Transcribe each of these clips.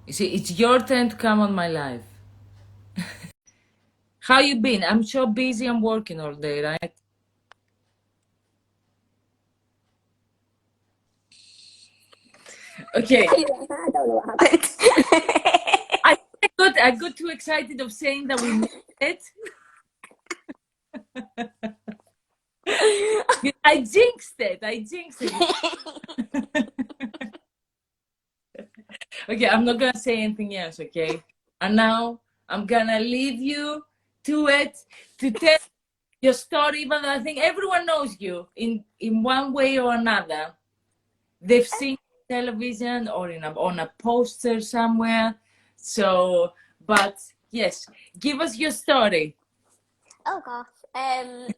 You see, it's your turn to come on my live. How you been? I'm so busy. I'm working all day, right? Okay. I don't know what happened. I got too excited of saying that we made it. I jinxed it. I jinxed it. Okay, I'm not gonna say anything else, okay? And now I'm gonna leave you to it to tell your story, but I think everyone knows you in one way or another. They've seen television or on a poster somewhere. So, but yes, give us your story. Oh gosh.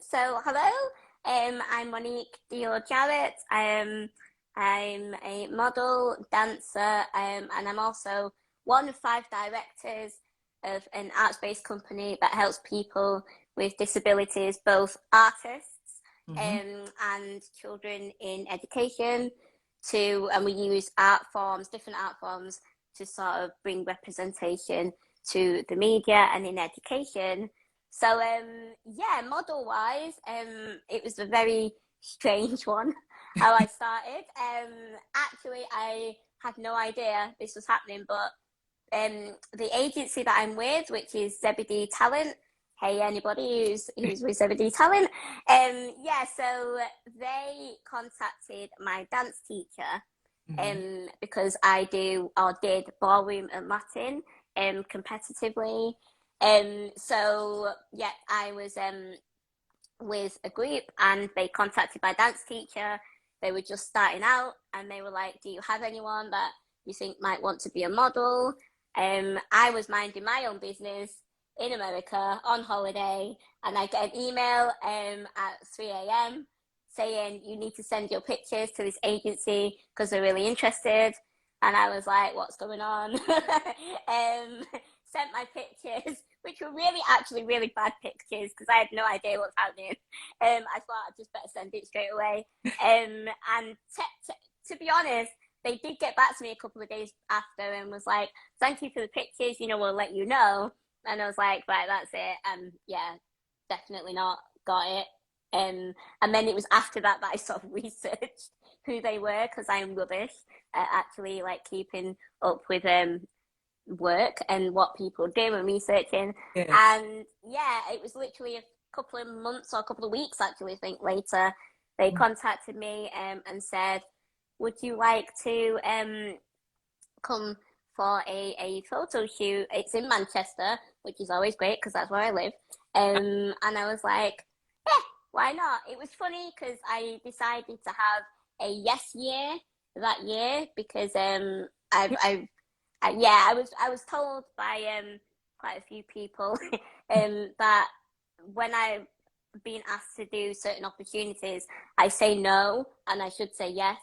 So hello. I'm Monique Dior Jarrett. I'm a model, dancer, and I'm also one of 5 directors of an arts-based company that helps people with disabilities, both artists and children in education, and we use different art forms to sort of bring representation to the media and in education. So yeah, model wise, it was a very strange one how I started. Actually, I had no idea this was happening, but the agency that I'm with, which is Zebedee Talent. Hey, anybody who's with Zebedee Talent? Yeah, so they contacted my dance teacher, because I did ballroom and Latin, competitively. So yeah, I was with a group and they contacted my dance teacher. They were just starting out and they were like, do you have anyone that you think might want to be a model? I was minding my own business in America on holiday and I get an email at 3 a.m. saying you need to send your pictures to this agency because they're really interested. And I was like, what's going on? Sent my pictures, which were actually really bad pictures because I had no idea what's happening. I thought I'd just better send it straight away. And to be honest, they did get back to me a couple of days after and was like, thank you for the pictures, we'll let you know. And I was like, right, that's it. Yeah, definitely not. Got it. And then it was after that I sort of researched who they were because I'm rubbish at actually like keeping up with work and what people do and researching. Yes. And yeah, it was literally a couple of months or a couple of weeks actually, I think later, they contacted me and said, would you like to come for a photo shoot? It's in Manchester, which is always great because that's where I live. And I was like, yeah, why not? It was funny because I decided to have a yes year that year because I was told by quite a few people that when I've been asked to do certain opportunities, I say no and I should say yes.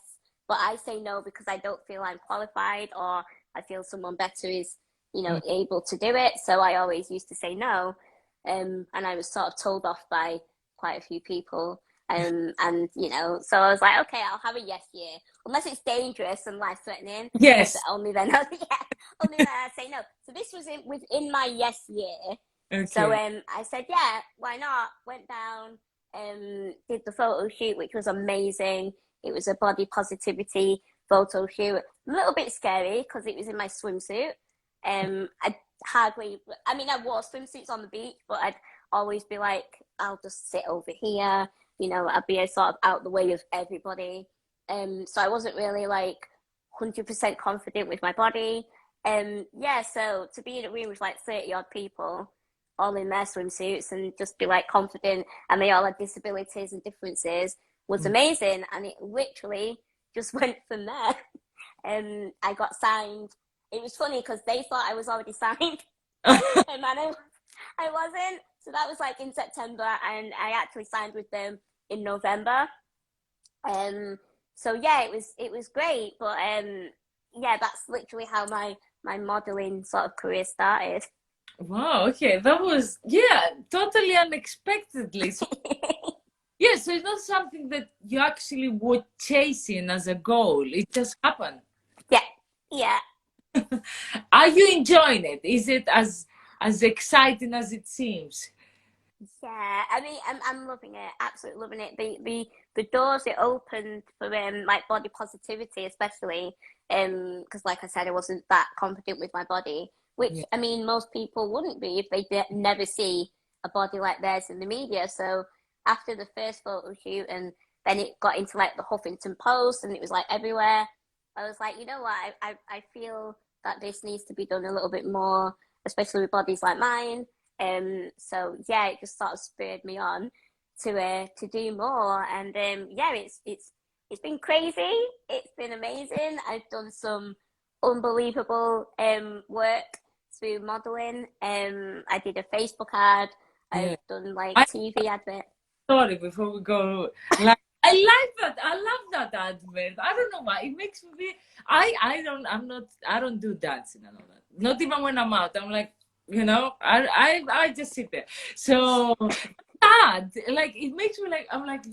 But I say no because I don't feel I'm qualified or I feel someone better is, able to do it. So I always used to say no. And I was sort of told off by quite a few people. And so I was like, okay, I'll have a yes year. Unless it's dangerous and life-threatening. Yes. Only then I say no. So this was within my yes year. Okay. So I said, yeah, why not? Went down, did the photo shoot, which was amazing. It was a body positivity photo shoot. A little bit scary because it was in my swimsuit. I wore swimsuits on the beach, but I'd always be like, I'll just sit over here. I'd be sort of out the way of everybody. So I wasn't really like 100% confident with my body. Yeah, so to be in a room with like 30 odd people, all in their swimsuits and just be like confident and they all had disabilities and differences was amazing. And it literally just went from there. I got signed. It was funny because they thought I was already signed and I wasn't. So that was like in September and I actually signed with them in November. So yeah, it was great. But yeah, that's literally how my modeling sort of career started. Wow, okay. That was, totally unexpectedly. So, yeah, so it's not something that you actually were chasing as a goal. It just happened. Yeah, yeah. Are you enjoying it? Is it as exciting as it seems? Yeah, I mean, I'm loving it, absolutely loving it. The doors it opened for like body positivity, especially because like I said, I wasn't that confident with my body, which Yeah. I mean, most people wouldn't be if they never see a body like theirs in the media. So after the first photo shoot, and then it got into like the Huffington Post, and it was like everywhere. I was like, you know what, I feel that this needs to be done a little bit more, especially with bodies like mine. So yeah, it just sort of spurred me on to do more, and yeah, it's been crazy. It's been amazing. I've done some unbelievable work through modeling. I did a Facebook ad. I've Yeah. done like I TV advert. sorry before we go. Like I like that. I love that advert. I don't know why. It makes me feel I don't do dancing and all that. Not even when I'm out. I'm like, I just sit there. So that like it makes me like I'm like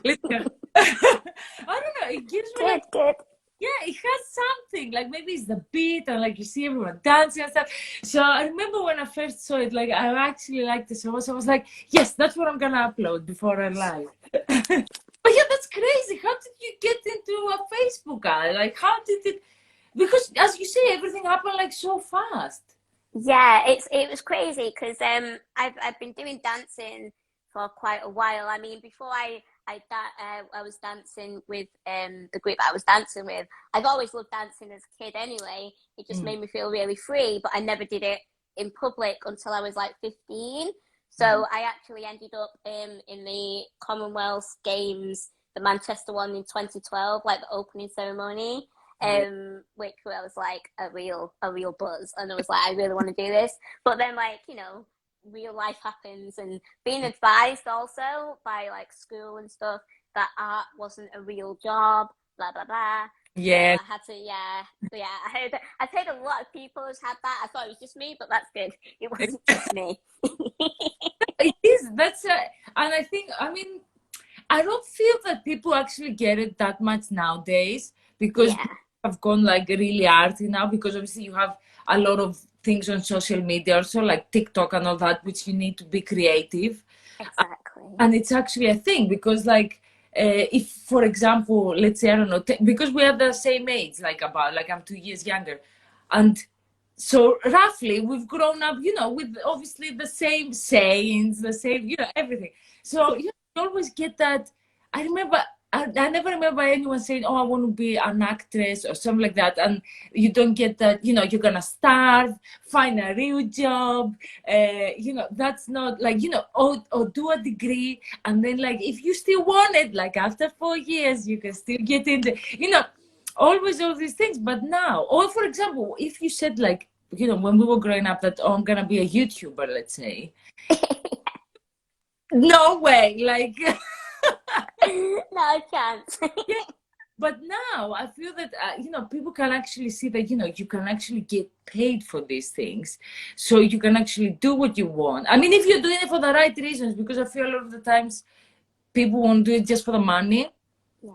let's go. I don't know. It gives me like Good, good. yeah, it has something like maybe it's the beat and like you see everyone dancing and stuff. So I remember when I first saw it, like I actually liked it so much. I was like, yes, that's what I'm gonna upload before I live. But yeah, that's crazy. How did you get into a Facebook ad? Like, how did it? Because as you say, everything happened like so fast. Yeah, it was crazy because I've been doing dancing for quite a while. I mean, before I was dancing with the group I was dancing with. I've always loved dancing as a kid anyway. It just Mm, made me feel really free, but I never did it in public until I was like 15. mm, So I actually ended up in the Commonwealth Games, the Manchester one in 2012, like the opening ceremony, yeah. which was like a real buzz, and I was like, I really want to do this. But then, like, real life happens, and being advised also by like school and stuff that art wasn't a real job, blah blah blah. So Yeah, I had to, yeah, so yeah. I've heard a lot of people has had that. I thought it was just me, but that's good. It wasn't just me. it is. And I think, I mean, I don't feel that people actually get it that much nowadays because Yeah, people have gone like really arty now because obviously you have a lot of things on social media also like TikTok and all that which you need to be creative. exactly. And it's actually a thing because like if for example let's say I don't know because we are the same age like about like I'm 2 years younger and so roughly we've grown up with obviously the same sayings the same everything so you always get that. I remember I never remember anyone saying oh I want to be an actress or something like that and you don't get that you're gonna starve, find a real job, that's not like or do a degree and then like if you still want it like after 4 years you can still get into always all these things. But now, or for example, if you said like, when we were growing up that, oh, I'm gonna be a YouTuber, let's say, no way, like, No chance. yeah. But now I feel that, people can actually see that, you can actually get paid for these things. So you can actually do what you want. I mean, if you're doing it for the right reasons, because I feel a lot of the times people won't do it just for the money. Yeah,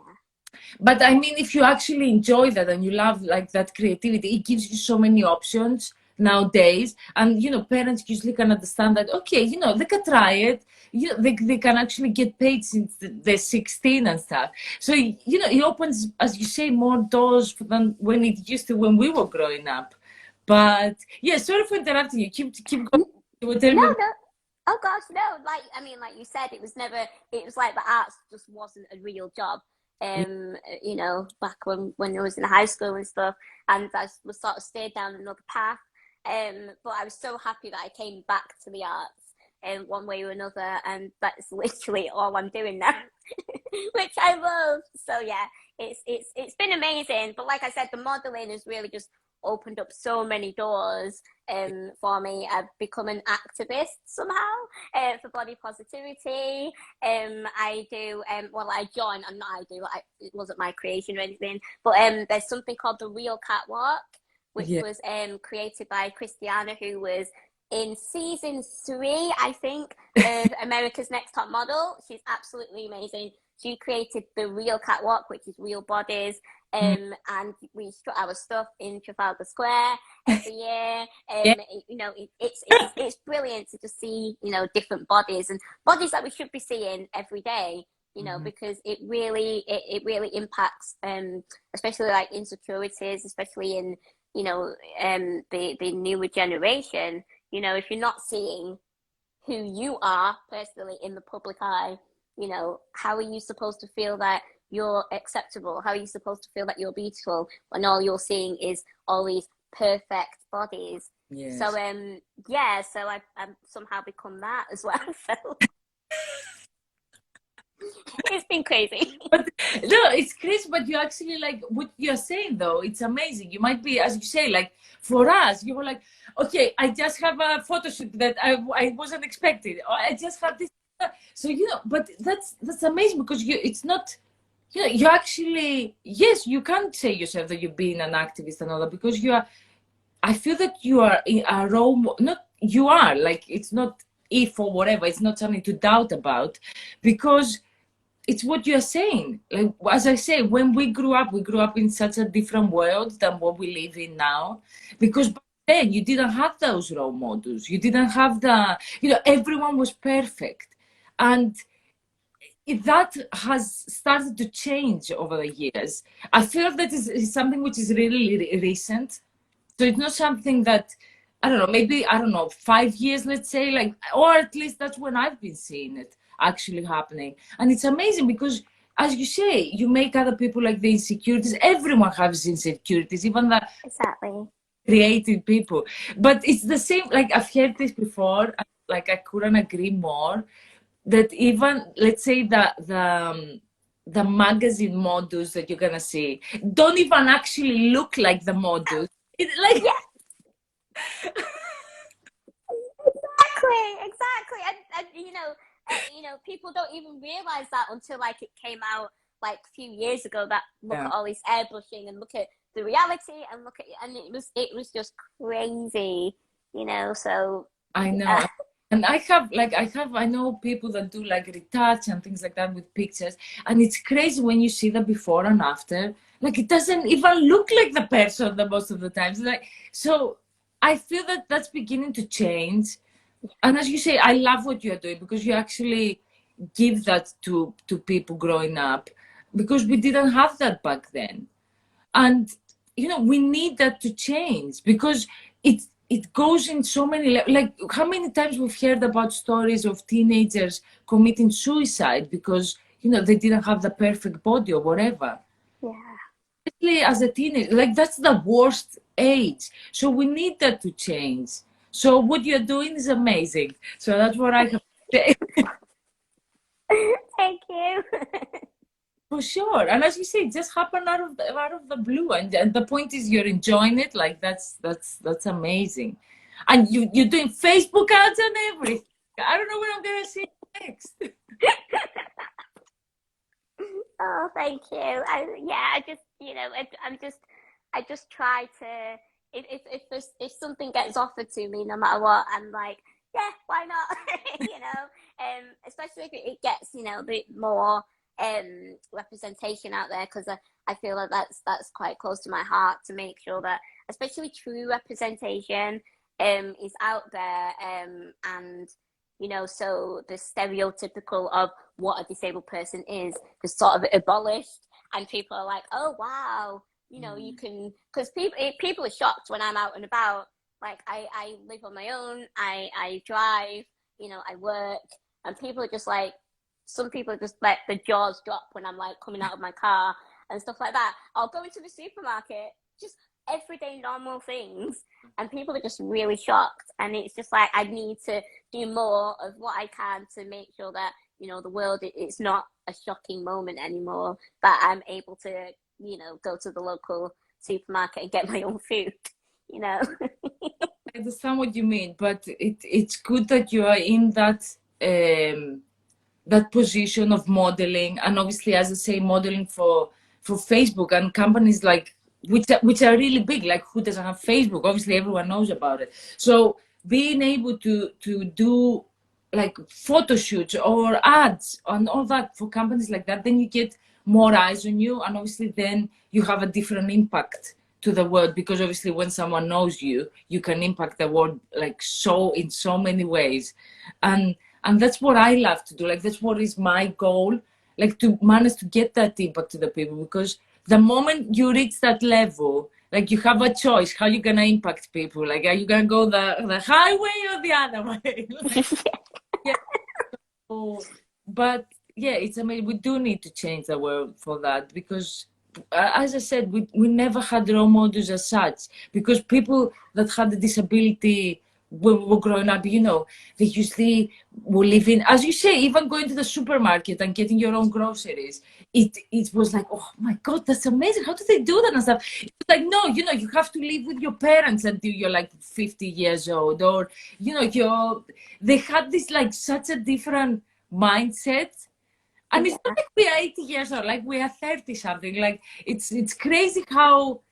But I mean, if you actually enjoy that and you love like that creativity, it gives you so many options nowadays. And parents usually can understand that. Okay, they can try it. They can actually get paid since they're 16 and stuff. So it opens, as you say, more doors than when it used to when we were growing up. But yeah, sorry for interrupting you. Keep going. You were telling no, me. no. Oh gosh, no. Like I mean, like you said, it was never. It was like the arts just wasn't a real job. Back when I was in high school and stuff, and I was sort of stayed down another path. But I was so happy that I came back to the arts in one way or another, and that's literally all I'm doing now, which I love. So yeah, it's been amazing. But like I said, the modeling has really just opened up so many doors for me. I've become an activist somehow for body positivity. I do, well, I joined, and not I do, it wasn't my creation or anything, but there's something called the Real Catwalk, which Yeah. was created by Christiana, who was in season 3, I think, of America's Next Top Model. She's absolutely amazing. she created the real catwalk, which is real bodies. And we strut our stuff in Trafalgar Square every year. Yeah. You know, it's brilliant to just see, you know, different bodies and bodies that we should be seeing every day. You know, because it really impacts, especially like insecurities, especially in, you know, the newer generation. You know, if you're not seeing who you are personally in the public eye, you know, how are you supposed to feel that you're acceptable? How are you supposed to feel that you're beautiful when all you're seeing is all these perfect bodies? Yes. So yeah, so I've somehow become that as well. So it's been crazy. But no, it's crazy, but you actually, like what you're saying though, it's amazing. You might be, as you say, like for us, you were like, okay, I just have a photo shoot that I wasn't expecting, or I just have this. So, you know, but that's amazing, because it's not, you know, you actually, yes, you can't say yourself that you're being an activist and all that, because you are, I feel that you are a role, not, you are, like, it's not if or whatever, it's not something to doubt about, because it's what you're saying. Like, as I say, when we grew up in such a different world than what we live in now, because back then you didn't have those role models. You didn't have you know, everyone was perfect. And that has started to change over the years. I feel that is something which is really recent. So it's not something that, I don't know, maybe, I don't know, 5 years, let's say, like, or at least that's when I've been seeing it actually happening. And it's amazing because, as you say, you make other people, like, the insecurities. Everyone has insecurities, even the Exactly. creative people. But it's the same, like, I've heard this before, like, I couldn't agree more, that even, let's say, the magazine models that you're gonna see don't even actually look like the models. Like, yeah. Exactly. And you know, people don't even realize that until like it came out like a few years ago, that look at all this airbrushing and look at the reality and look at, and it was just crazy, you know. So I know. And I know people that do like retouch and things like that with pictures. And it's crazy when you see the before and after. Like, it doesn't even look like the person the most of the times. Like, so I feel that that's beginning to change. And as you say, I love what you're doing, because you actually give that to people growing up, because we didn't have that back then. And, you know, we need that to change, because it goes in so many, like, how many times we've heard about stories of teenagers committing suicide because, you know, they didn't have the perfect body or whatever. yeah. Especially as a teenager, like, that's the worst age. So we need that to change. So what you're doing is amazing. So that's what I have to say. Thank you. For sure. And as you say, it just happened out of the blue. And the point is, you're enjoying it. Like, that's amazing. And you're doing Facebook ads and everything. I don't know what I'm gonna see next. Oh, thank you. I just, you know, I just try to, if something gets offered to me, no matter what, I'm like, yeah, why not? You know, especially if it gets, you know, a bit more representation out there, because I feel like that's quite close to my heart, to make sure that especially true representation is out there, and you know, so the stereotypical of what a disabled person is sort of abolished, and people are like, oh wow, you know, you can, because people are shocked when I'm out and about. Like, I live on my own, I drive, you know, I work, and people are just like, some people just let the jaws drop when I'm like coming out of my car and stuff like that. I'll go into the supermarket, just everyday normal things, and people are just really shocked. And it's just like, I need to do more of what I can to make sure that, you know, the world, it's not a shocking moment anymore, that I'm able to, you know, go to the local supermarket and get my own food, you know. I understand what you mean, but it's good that you are in that that position of modeling, and obviously, as I say, modeling for Facebook and companies like, which are really big. Like, who doesn't have Facebook? Obviously, everyone knows about it. So being able to do like photo shoots or ads and all that for companies like that, then you get more eyes on you, and obviously then you have a different impact to the world, because obviously when someone knows you, you can impact the world like so in so many ways. And that's what I love to do. Like that's what is my goal, like to manage to get that impact to the people, because the moment you reach that level, like you have a choice how you're gonna impact people. Like are you gonna go the highway or the other way? Like, yeah. So, but yeah, it's amazing. We do need to change the world for that, because as I said, we never had role models as such, because people that had a disability when we were growing up, you know, they usually were living, as you say, even going to the supermarket and getting your own groceries. It was like, oh my God, that's amazing. How do they do that and stuff? It's like, no, you know, you have to live with your parents until you're like 50 years old, or, you know, they had this like such a different mindset. And it's not like we are 80 years old, like we are 30 something. Like it's crazy how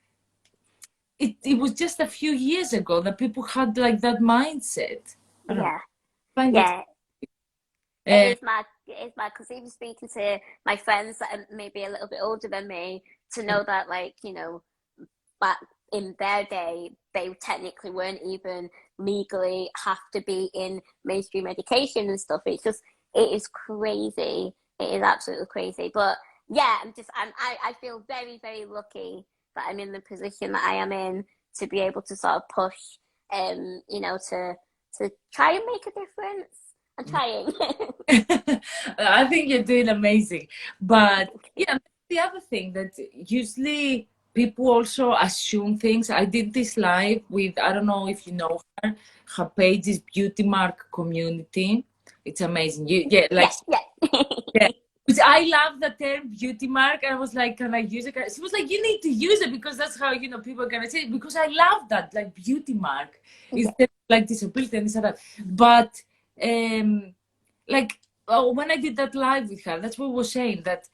it was just a few years ago that people had like that mindset. I don't know. Yeah, I find yeah. it, It is mad because even speaking to my friends that are maybe a little bit older than me, to know that, like, you know, back in their day, they technically weren't even legally have to be in mainstream education and stuff. It is crazy. It is absolutely crazy. But yeah, I feel very, very lucky that I'm in the position that I am in, to be able to sort of push, you know, to try and make a difference. I'm trying. I think you're doing amazing. But yeah, the other thing that usually people also assume things. I did this live with, I don't know if you know her. Her page is Beauty Mark Community. It's amazing. Yeah, like, Yeah, yeah. yeah. Which I love the term beauty mark. I was like, can I use it? She was like, you need to use it, because that's how, you know, people are gonna say it. Because I love that, like beauty mark is Yeah, like disability and this and that. But like, oh, when I did that live with her, that's what we were saying, that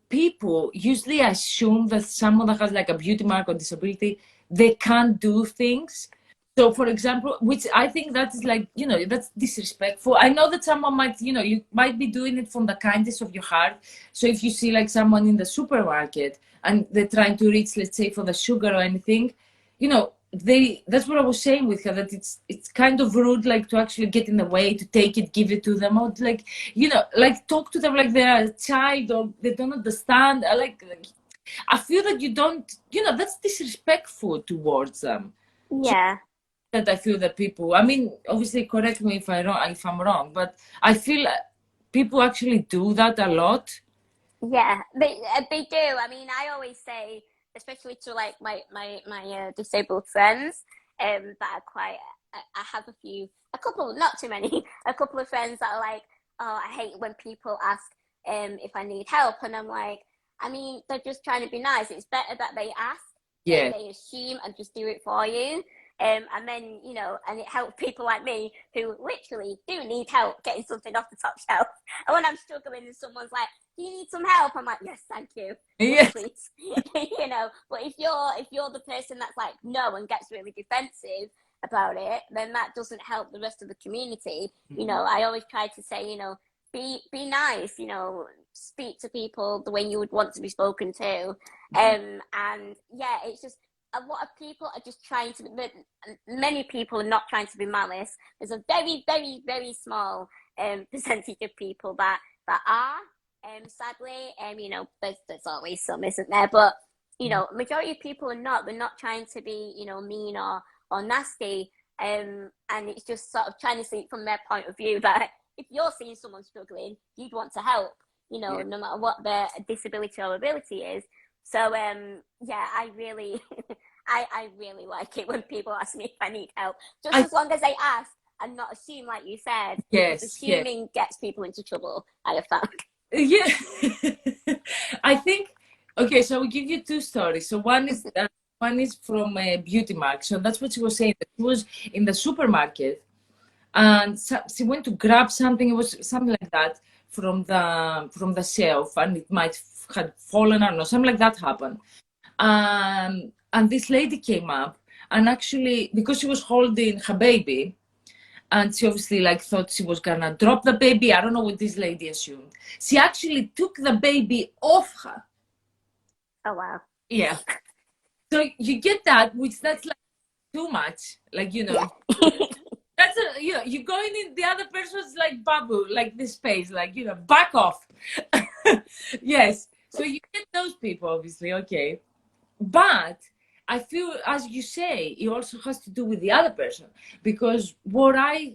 people usually assume that someone that has like a beauty mark or disability, they can't do things. So, for example, which I think that is like, you know, that's disrespectful. I know that someone might, you know, you might be doing it from the kindness of your heart. So if you see like someone in the supermarket and they're trying to reach, let's say, for the sugar or anything, you know, that's what I was saying with her, that it's kind of rude, like to actually get in the way, to take it, give it to them, or like, you know, like talk to them like they're a child or they don't understand. Like I feel that you don't, you know, that's disrespectful towards them. yeah. That I feel that people, I mean, obviously correct me if I'm wrong, but I feel people actually do that a lot. Yeah, they do. I mean, I always say, especially to like my disabled friends, that are quite. I have a couple, not too many, a couple of friends that are like, oh, I hate when people ask, if I need help, and I'm like, I mean, they're just trying to be nice. It's better that they ask than Yeah, they assume and just do it for you. And then, you know, and it helps people like me who literally do need help getting something off the top shelf. And when I'm struggling and someone's like, do you need some help? I'm like, yes, thank you. Yes, yeah. please. You know, but if you're the person that's like no and gets really defensive about it, then that doesn't help the rest of the community. You know, I always try to say, you know, be nice, you know, speak to people the way you would want to be spoken to. And yeah, it's just a lot of people are just trying to, many people are not trying to be malice. There's a very, very, very small percentage of people that are, sadly, you know, there's always some, isn't there? But, you know, majority of people are not. They're not trying to be, you know, mean or nasty. And it's just sort of trying to see it from their point of view that if you're seeing someone struggling, you'd want to help, you know, no matter what their disability or ability is. So, yeah, I really, I really like it when people ask me if I need help, just I as long as they ask and not assume, like you said, because yes. assuming gets people into trouble, I have found. Yeah. I think, okay, so we give you two stories. So one is from Beauty Mark. So that's what she was saying. That she was in the supermarket and so she went to grab something. It was something like that from the shelf, and it might had fallen. I don't know, something like that happened. And this lady came up, and actually, because she was holding her baby, And she obviously like thought she was gonna drop the baby. I don't know what this lady assumed. She actually took the baby off her. Oh wow. Yeah. So you get that, which that's like too much. Like, you know, Yeah. that's you're going in the other person's like bubble, like this space, like, you know, back off. Yes. So you get those people, obviously, okay. But I feel, as you say, it also has to do with the other person. Because what I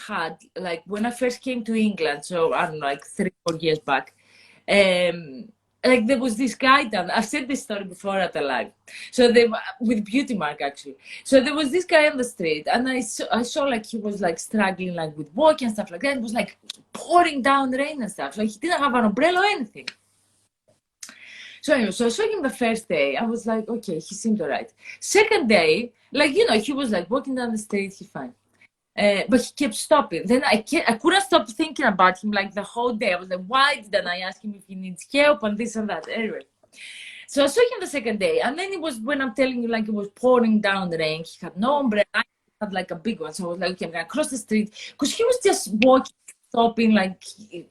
had, like when I first came to England, so I don't know, like 3-4 years back, um, like there was this guy down. I've said this story before at the live. So they with Beauty Mark actually. So there was this guy on the street, and I saw like he was like struggling like with walking and stuff like that. It was like pouring down rain and stuff. Like he didn't have an umbrella or anything. So anyway, so I saw him the first day. I was like, okay, he seemed alright. Second day, like, you know, he was like walking down the street, he's fine. But he kept stopping. Then I couldn't stop thinking about him like the whole day. I was like, why didn't I ask him if he needs help and this and that? Anyway. So I saw him the second day. And then it was when I'm telling you, like it was pouring down the rain. He had no umbrella. I had like a big one. So I was like, okay, I'm going to cross the street. Because he was just walking, stopping. Like,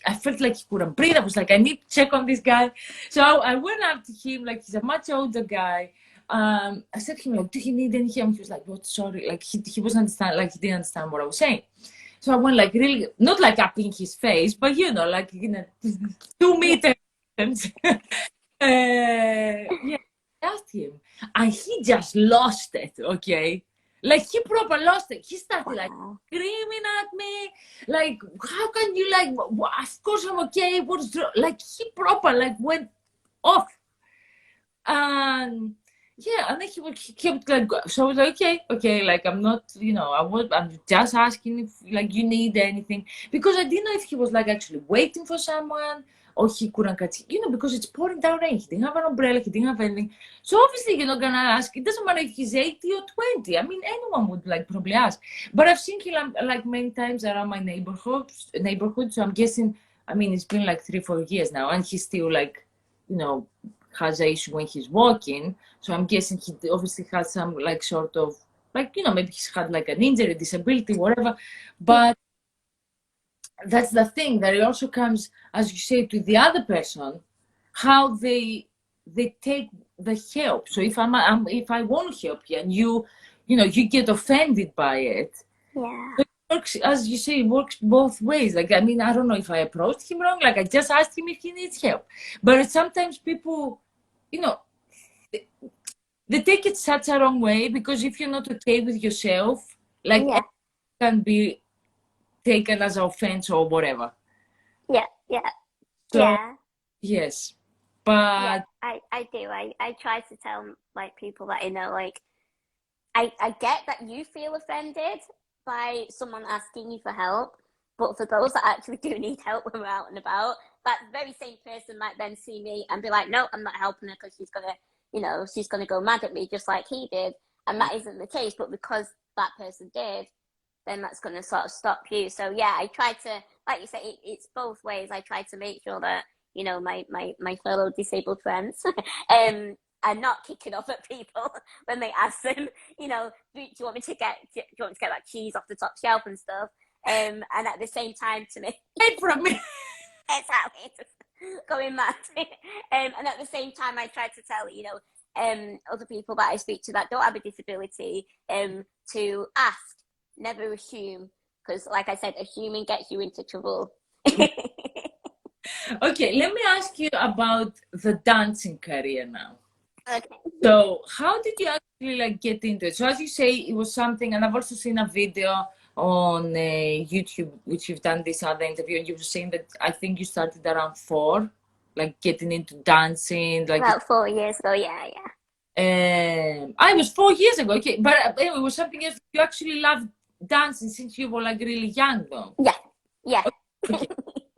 I felt like he couldn't breathe. I was like, I need to check on this guy. So I went up to him. Like, he's a much older guy. I said to him, like, do you need any help? He was like, what, sorry. Like, he wasn't understand, like, he didn't understand what I was saying. So I went, like, really, not like up in his face, but, you know, like, you know, 2 meters. Yeah, I asked him, and he just lost it, okay? Like, he proper lost it. He started, like, screaming at me. Like, how can you, like, of course I'm okay. What's wrong? Like, he proper, like, went off. And yeah, and then he kept like, so I was like, okay, like I'm not, you know, I'm just asking if like you need anything, because I didn't know if he was like actually waiting for someone or he couldn't catch, you know, because it's pouring down rain. He didn't have an umbrella, he didn't have anything. So obviously you're not gonna ask. It doesn't matter if he's 80 or 20. I mean, anyone would like probably ask. But I've seen him like many times around my neighborhood. So I'm guessing. I mean, it's been like 3-4 years now, and he's still like, you know, has an issue when he's walking. So I'm guessing he obviously has some like sort of like, you know, maybe he's had like an injury, disability, whatever. But that's the thing that it also comes, as you say, to the other person, how they take the help. So if if I want to help you and you know, you get offended by it. Yeah. It works, as you say, it works both ways. Like, I mean, I don't know if I approached him wrong. Like, I just asked him if he needs help. But sometimes people, you know, they take it such a wrong way, because if you're not okay with yourself, like, Yeah. it can be taken as offense or whatever. Yeah. So, Yeah. yes. But yeah, I do. I try to tell like people that, you know, like I get that you feel offended by someone asking you for help, but for those that actually do need help when we're out and about, that very same person might then see me and be like, no, I'm not helping her because she's gonna, you know, she's gonna go mad at me just like he did, and that isn't the case. But because that person did, then that's gonna sort of stop you. So yeah, I try to, like you say, it's both ways. I try to make sure that, you know, my fellow disabled friends are not kicking off at people when they ask them, you know, do you want me to get that cheese off the top shelf and stuff, and at the same time to me, from me. exactly, going mad. And at the same time, I try to tell, you know, other people that I speak to that don't have a disability, to ask, never assume, because like I said, assuming gets you into trouble. Okay, let me ask you about the dancing career now. Okay. So how did you actually like get into it? So as you say, it was something, and I've also seen a video on YouTube, which you've done this other interview, and you were saying that I think you started around 4, like getting into dancing, like About 4 years ago, yeah. I was 4 years ago, okay, but anyway, it was something else. You actually loved dancing since you were like really young, though. Yeah. Okay.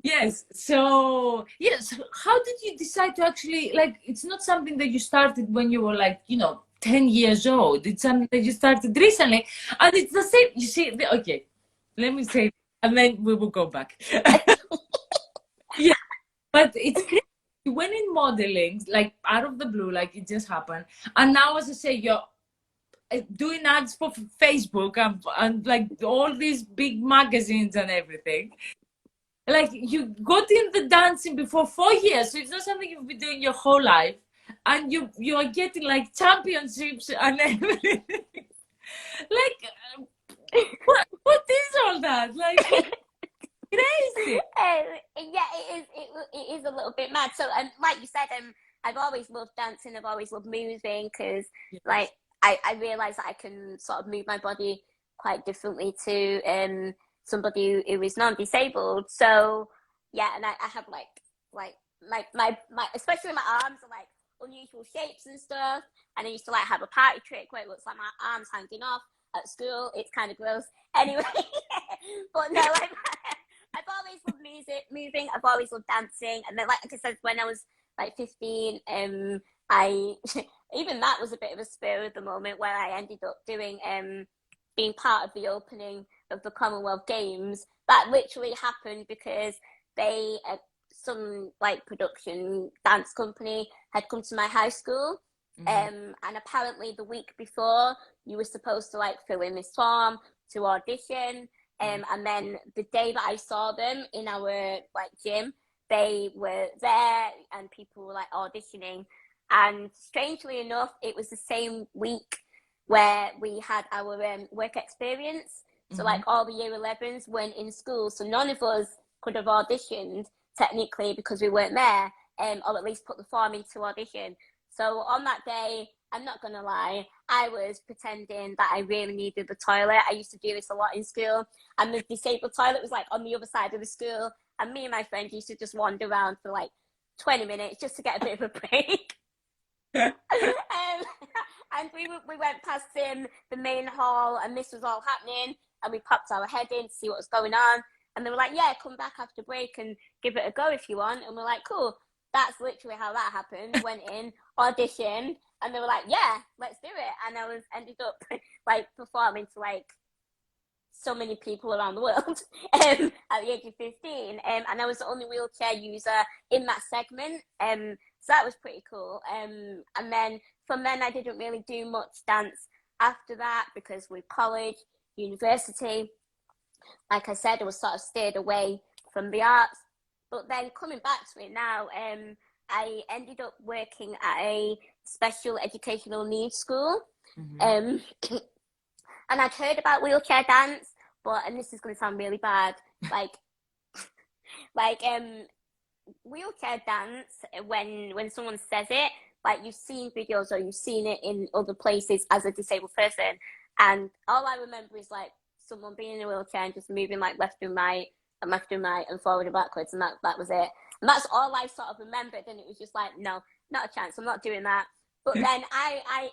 Yes. So, yes. How did you decide to actually, like, it's not something that you started when you were like, you know, 10 years old. It's something that you started recently. And it's the same. You see, okay, let me say, and then we will go back. Yeah. But it's crazy. You went in modeling, like, out of the blue, like, it just happened. And now, as I say, you're doing ads for Facebook and like all these big magazines and everything. Like you got in the dancing before 4 years, so it's not something you've been doing your whole life, and you are getting like championships and everything. Like, what is all that? Like, crazy. Yeah, it is a little bit mad. So, like you said, I've always loved dancing. I've always loved moving because, Yes. like, I realize that I can sort of move my body quite differently to somebody who is non-disabled. So, yeah, and I have like my especially my arms are like unusual shapes and stuff. And I used to like have a party trick where it looks like my arms hanging off at school. It's kind of gross. Anyway, but no, I've always loved music, moving. I've always loved dancing. And then, like I said, when I was like 15, I even that was a bit of a spur of the moment where I ended up doing being part of the opening of the Commonwealth Games. That literally happened because they some like production dance company had come to my high school. And apparently the week before you were supposed to like fill in this form to audition. And then the day that I saw them in our like gym, they were there and people were like auditioning. And strangely enough, it was the same week where we had our work experience. So like all the year 11s weren't in school, so none of us could have auditioned technically because we weren't there, or at least put the form into audition. So on that day, I'm not gonna lie, I was pretending that I really needed the toilet. I used to do this a lot in school, and the disabled toilet was like on the other side of the school, and me and my friend used to just wander around for like 20 minutes just to get a bit of a break. And we went past the main hall, and this was all happening, and we popped our head in to see what was going on, and they were like, yeah, come back after break and give it a go if you want. And we're like, cool. That's literally how that happened. Went in, auditioned, and they were like, yeah, let's do it. And I ended up like performing to like so many people around the world at the age of 15. And I was the only wheelchair user in that segment. So that was pretty cool. And then from then I didn't really do much dance after that because with college, university, like I said, I was sort of steered away from the arts. But then coming back to it now, I ended up working at a special educational needs school. And I'd heard about wheelchair dance, and this is going to sound really bad, like wheelchair dance, when someone says it, like you've seen videos or you've seen it in other places as a disabled person, and all I remember is like someone being in a wheelchair and just moving like left and right and forward and backwards, and that was it. And that's all I sort of remembered, and it was just like, no, not a chance, I'm not doing that. But then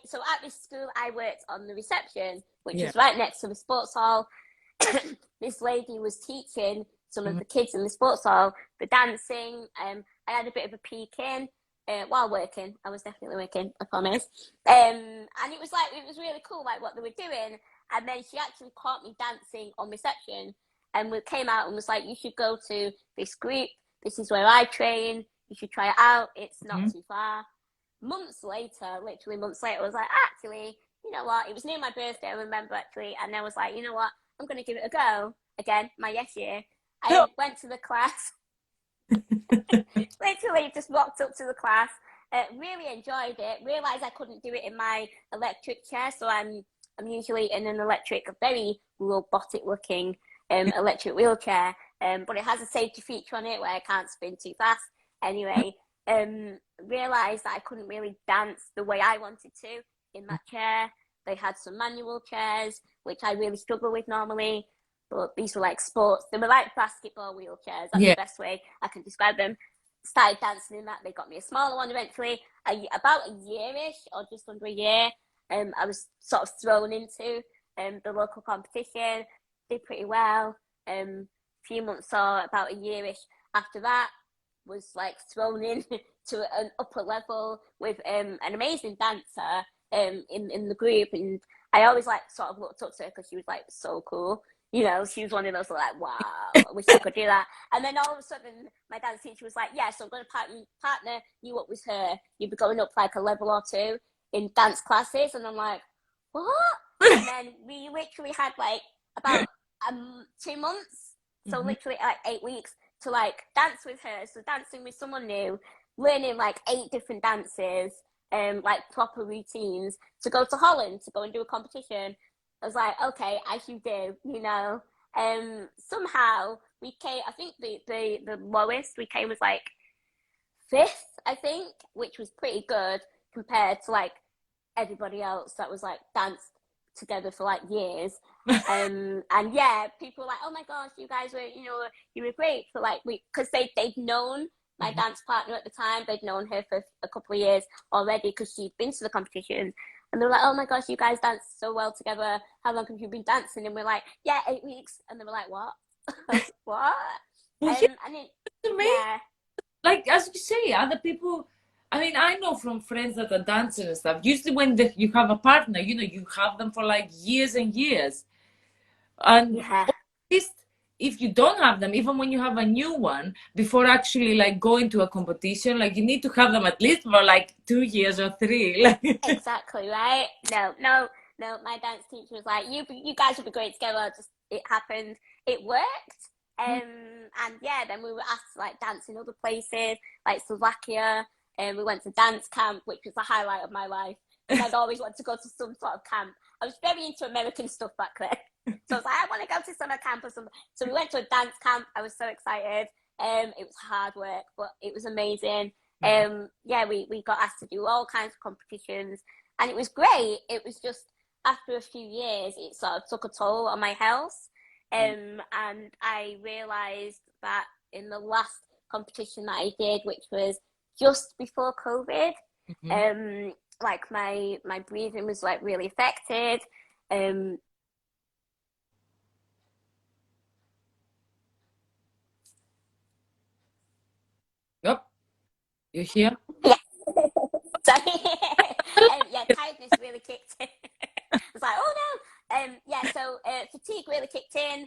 so at this school I worked on the reception, which is right next to the sports hall. This lady was teaching some of the kids in the sports hall the dancing. I had a bit of a peek in while working. I was definitely working, I promise. And it was really cool, like what they were doing. And then she actually caught me dancing on reception, and we came out and was like, you should go to this group. This is where I train. You should try it out. It's not too far. Literally months later, I was like, actually, you know what? It was near my birthday, I remember actually. And I was like, you know what? I'm going to give it a go. Again, my yes year. I went to the class. Literally just walked up to the class. Really enjoyed it. Realised I couldn't do it in my electric chair. So I'm usually in an electric, very robotic looking electric wheelchair. But it has a safety feature on it where I can't spin too fast. Anyway, realised that I couldn't really dance the way I wanted to in that chair. They had some manual chairs, which I really struggle with normally, but these were like sports. They were like basketball wheelchairs. That's the best way I can describe them. Started dancing in that. They got me a smaller one eventually. About a year-ish, or just under a year, I was sort of thrown into the local competition. Did pretty well. A few months or about a year-ish after that, was like thrown in to an upper level with an amazing dancer in the group, and I always like sort of looked up to her because she was like so cool. You know, she was one of those like, wow, I wish I could do that. And then all of a sudden, my dance teacher was like, yeah, so I'm going to partner you up with her. You'll be going up like a level or two in dance classes. And I'm like, what? And then we literally had like about 2 months, so literally like 8 weeks to like dance with her. So dancing with someone new, learning like 8 different dances, like proper routines, to go to Holland to go and do a competition. I was like, okay, as you do, you know. Somehow we came. I think the lowest we came was like fifth, I think, which was pretty good compared to like everybody else that was like danced together for like years. And yeah, people were like, oh my gosh, you guys were, you know, you were great for like because they'd known my dance partner at the time. They'd known her for a couple of years already because she'd been to the competition. And they were like, oh my gosh, you guys danced so well together. How long have you been dancing? And we're like, yeah, 8 weeks. And they were like, what? What? Well, yeah, And it, to me, yeah. like as you say, other people. I mean, I know from friends that are dancing and stuff. Usually, when you have a partner, you know, you have them for like years and years. And Yeah. at least if you don't have them, even when you have a new one, before actually like going to a competition, like you need to have them at least for like 2 years or three. Like, Exactly, right? No. My dance teacher was like, you guys would be great together. Just it happened. It worked. And yeah, then we were asked to like dance in other places, like Slovakia. And we went to dance camp, which was the highlight of my life. And I'd always wanted to go to some sort of camp. I was very into American stuff back then. So I was like, I want to go to summer camp or something. So we went to a dance camp. I was so excited. It was hard work, but it was amazing. Yeah, we got asked to do all kinds of competitions, and it was great. It was just after a few years, it sort of took a toll on my health. And I realized that in the last competition that I did, which was just before COVID, like my breathing was like really affected. yep, you hear? Yeah. Sorry. Yeah, tiredness really kicked in. I was like, oh no. Yeah, so fatigue really kicked in.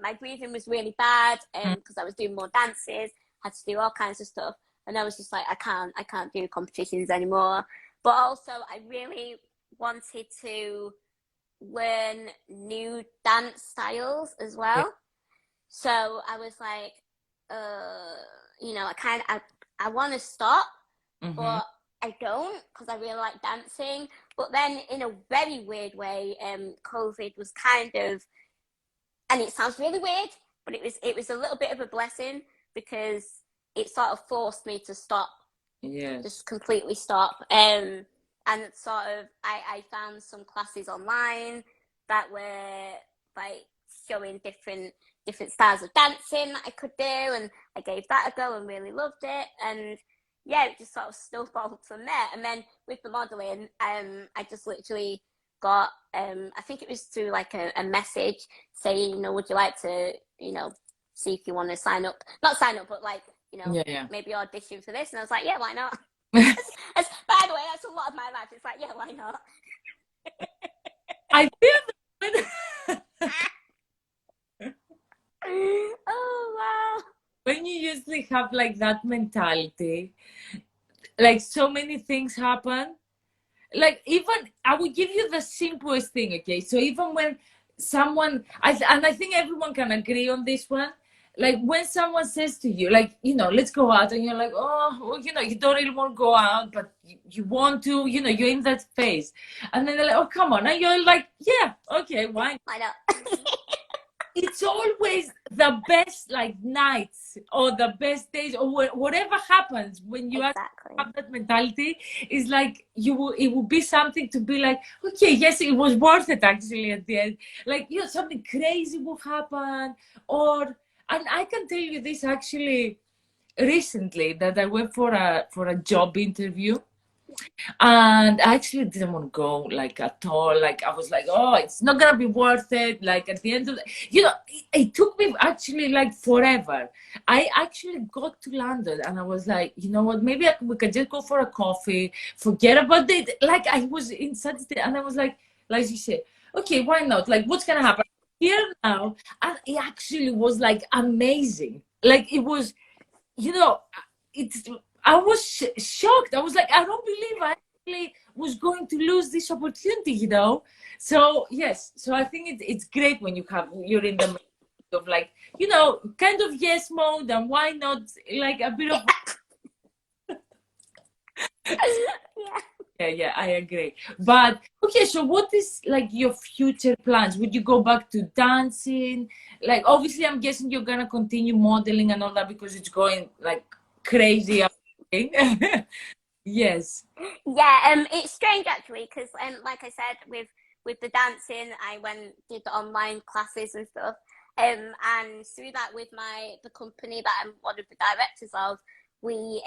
My breathing was really bad because I was doing more dances, had to do all kinds of stuff. And I was just like, I can't do competitions anymore. But also, I really wanted to learn new dance styles as Yeah. well. So I was like, you know, I want to stop, but I don't because I really like dancing. But then, in a very weird way, COVID was kind of, and it sounds really weird, but it was a little bit of a blessing because it sort of forced me to stop, Yes. just completely stop. And sort of, I found some classes online that were like showing different styles of dancing that I could do, and I gave that a go and really loved it. And yeah, it just sort of snowballed from there. And then with the modeling, I just literally got, I think it was through like a message saying, you know, would you like to, you know, see if you want to sign up, not sign up, but like, you know, Yeah. maybe audition for this. And I was like, yeah, why not? By the way, that's a lot of my life. It's like, yeah, why not? I feel that Oh, wow. when you usually have like that mentality, like so many things happen. Like even I will give you the simplest thing, okay? So even when someone, and I think everyone can agree on this one, like when someone says to you, like, you know, let's go out, and you're like, oh, well, you know, you don't really want to go out, but you want to, you know, you're in that phase, and then they're like, oh, come on, and you're like, yeah, okay, why? Why not? It's always the best like nights or the best days or whatever happens when you Exactly. have that mentality is like it will be something to be like, okay, yes, it was worth it actually at the end. Like, you know, something crazy will happen. Or, and I can tell you this actually recently, that I went for a job interview, and I actually didn't want to go like at all. Like I was like, oh, it's not gonna be worth it. Like at the end of the, you know, it took me actually like forever. I actually got to London and I was like, you know what, maybe we can just go for a coffee, forget about it. Like I was in such state, and I was like you said, okay, why not? Like what's gonna happen here now? And it actually was like amazing. Like it was, you know, it's, I was shocked. I was like, I don't believe was going to lose this opportunity, you know. So yes, so I think it's great when you're in the middle of, like, you know, kind of yes mode, and why not like a bit of Yeah. yeah, I agree. But okay, so what is like your future plans? Would you go back to dancing? Like, obviously, I'm guessing you're gonna continue modeling and all that because it's going like crazy. Yes. Yeah, it's strange actually because, like I said, with the dancing, I did the online classes and stuff, and through that with the company that I'm one of the directors of, we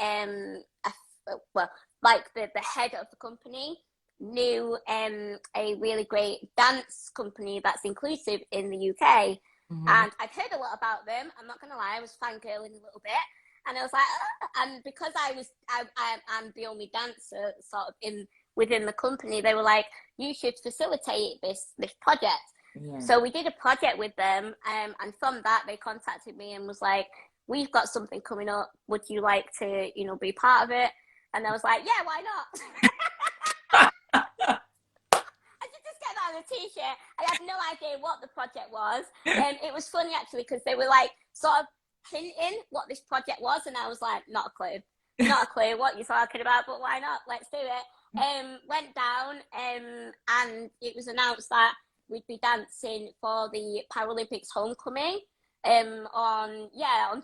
well, like the head of the company knew a really great dance company that's inclusive in the UK, and I've heard a lot about them. I'm not gonna lie, I was fangirling a little bit. And I was like, and because I'm the only dancer sort of within the company, they were like, you should facilitate this project. Yeah. So we did a project with them, and from that they contacted me and was like, we've got something coming up. Would you like to, you know, be part of it? And I was like, yeah, why not? I should just get that on a t-shirt. I had no idea what the project was. It was funny actually because they were like sort of hinting what this project was, and I was like, not a clue what you're talking about, but why not, let's do it. Went down, and it was announced that we'd be dancing for the Paralympics homecoming on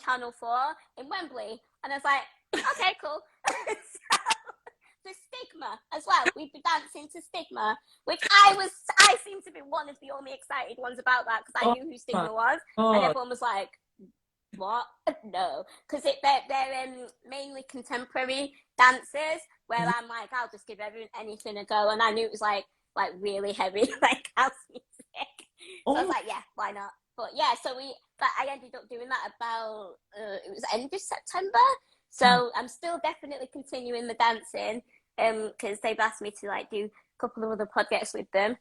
Channel 4 in Wembley, and I was like, okay, cool. So, the Stigma as well, we'd be dancing to Stigma, which I seem to be one of the only excited ones about that because I knew who Stigma was, and everyone was like, what? No, because they're mainly contemporary dancers, where I'm like, I'll just give anything a go, and I knew it was like really heavy, like house music. So I was like, yeah, why not? But yeah, so I ended up doing that about it was end of September. So I'm still definitely continuing the dancing, because they've asked me to like do a couple of other projects with them,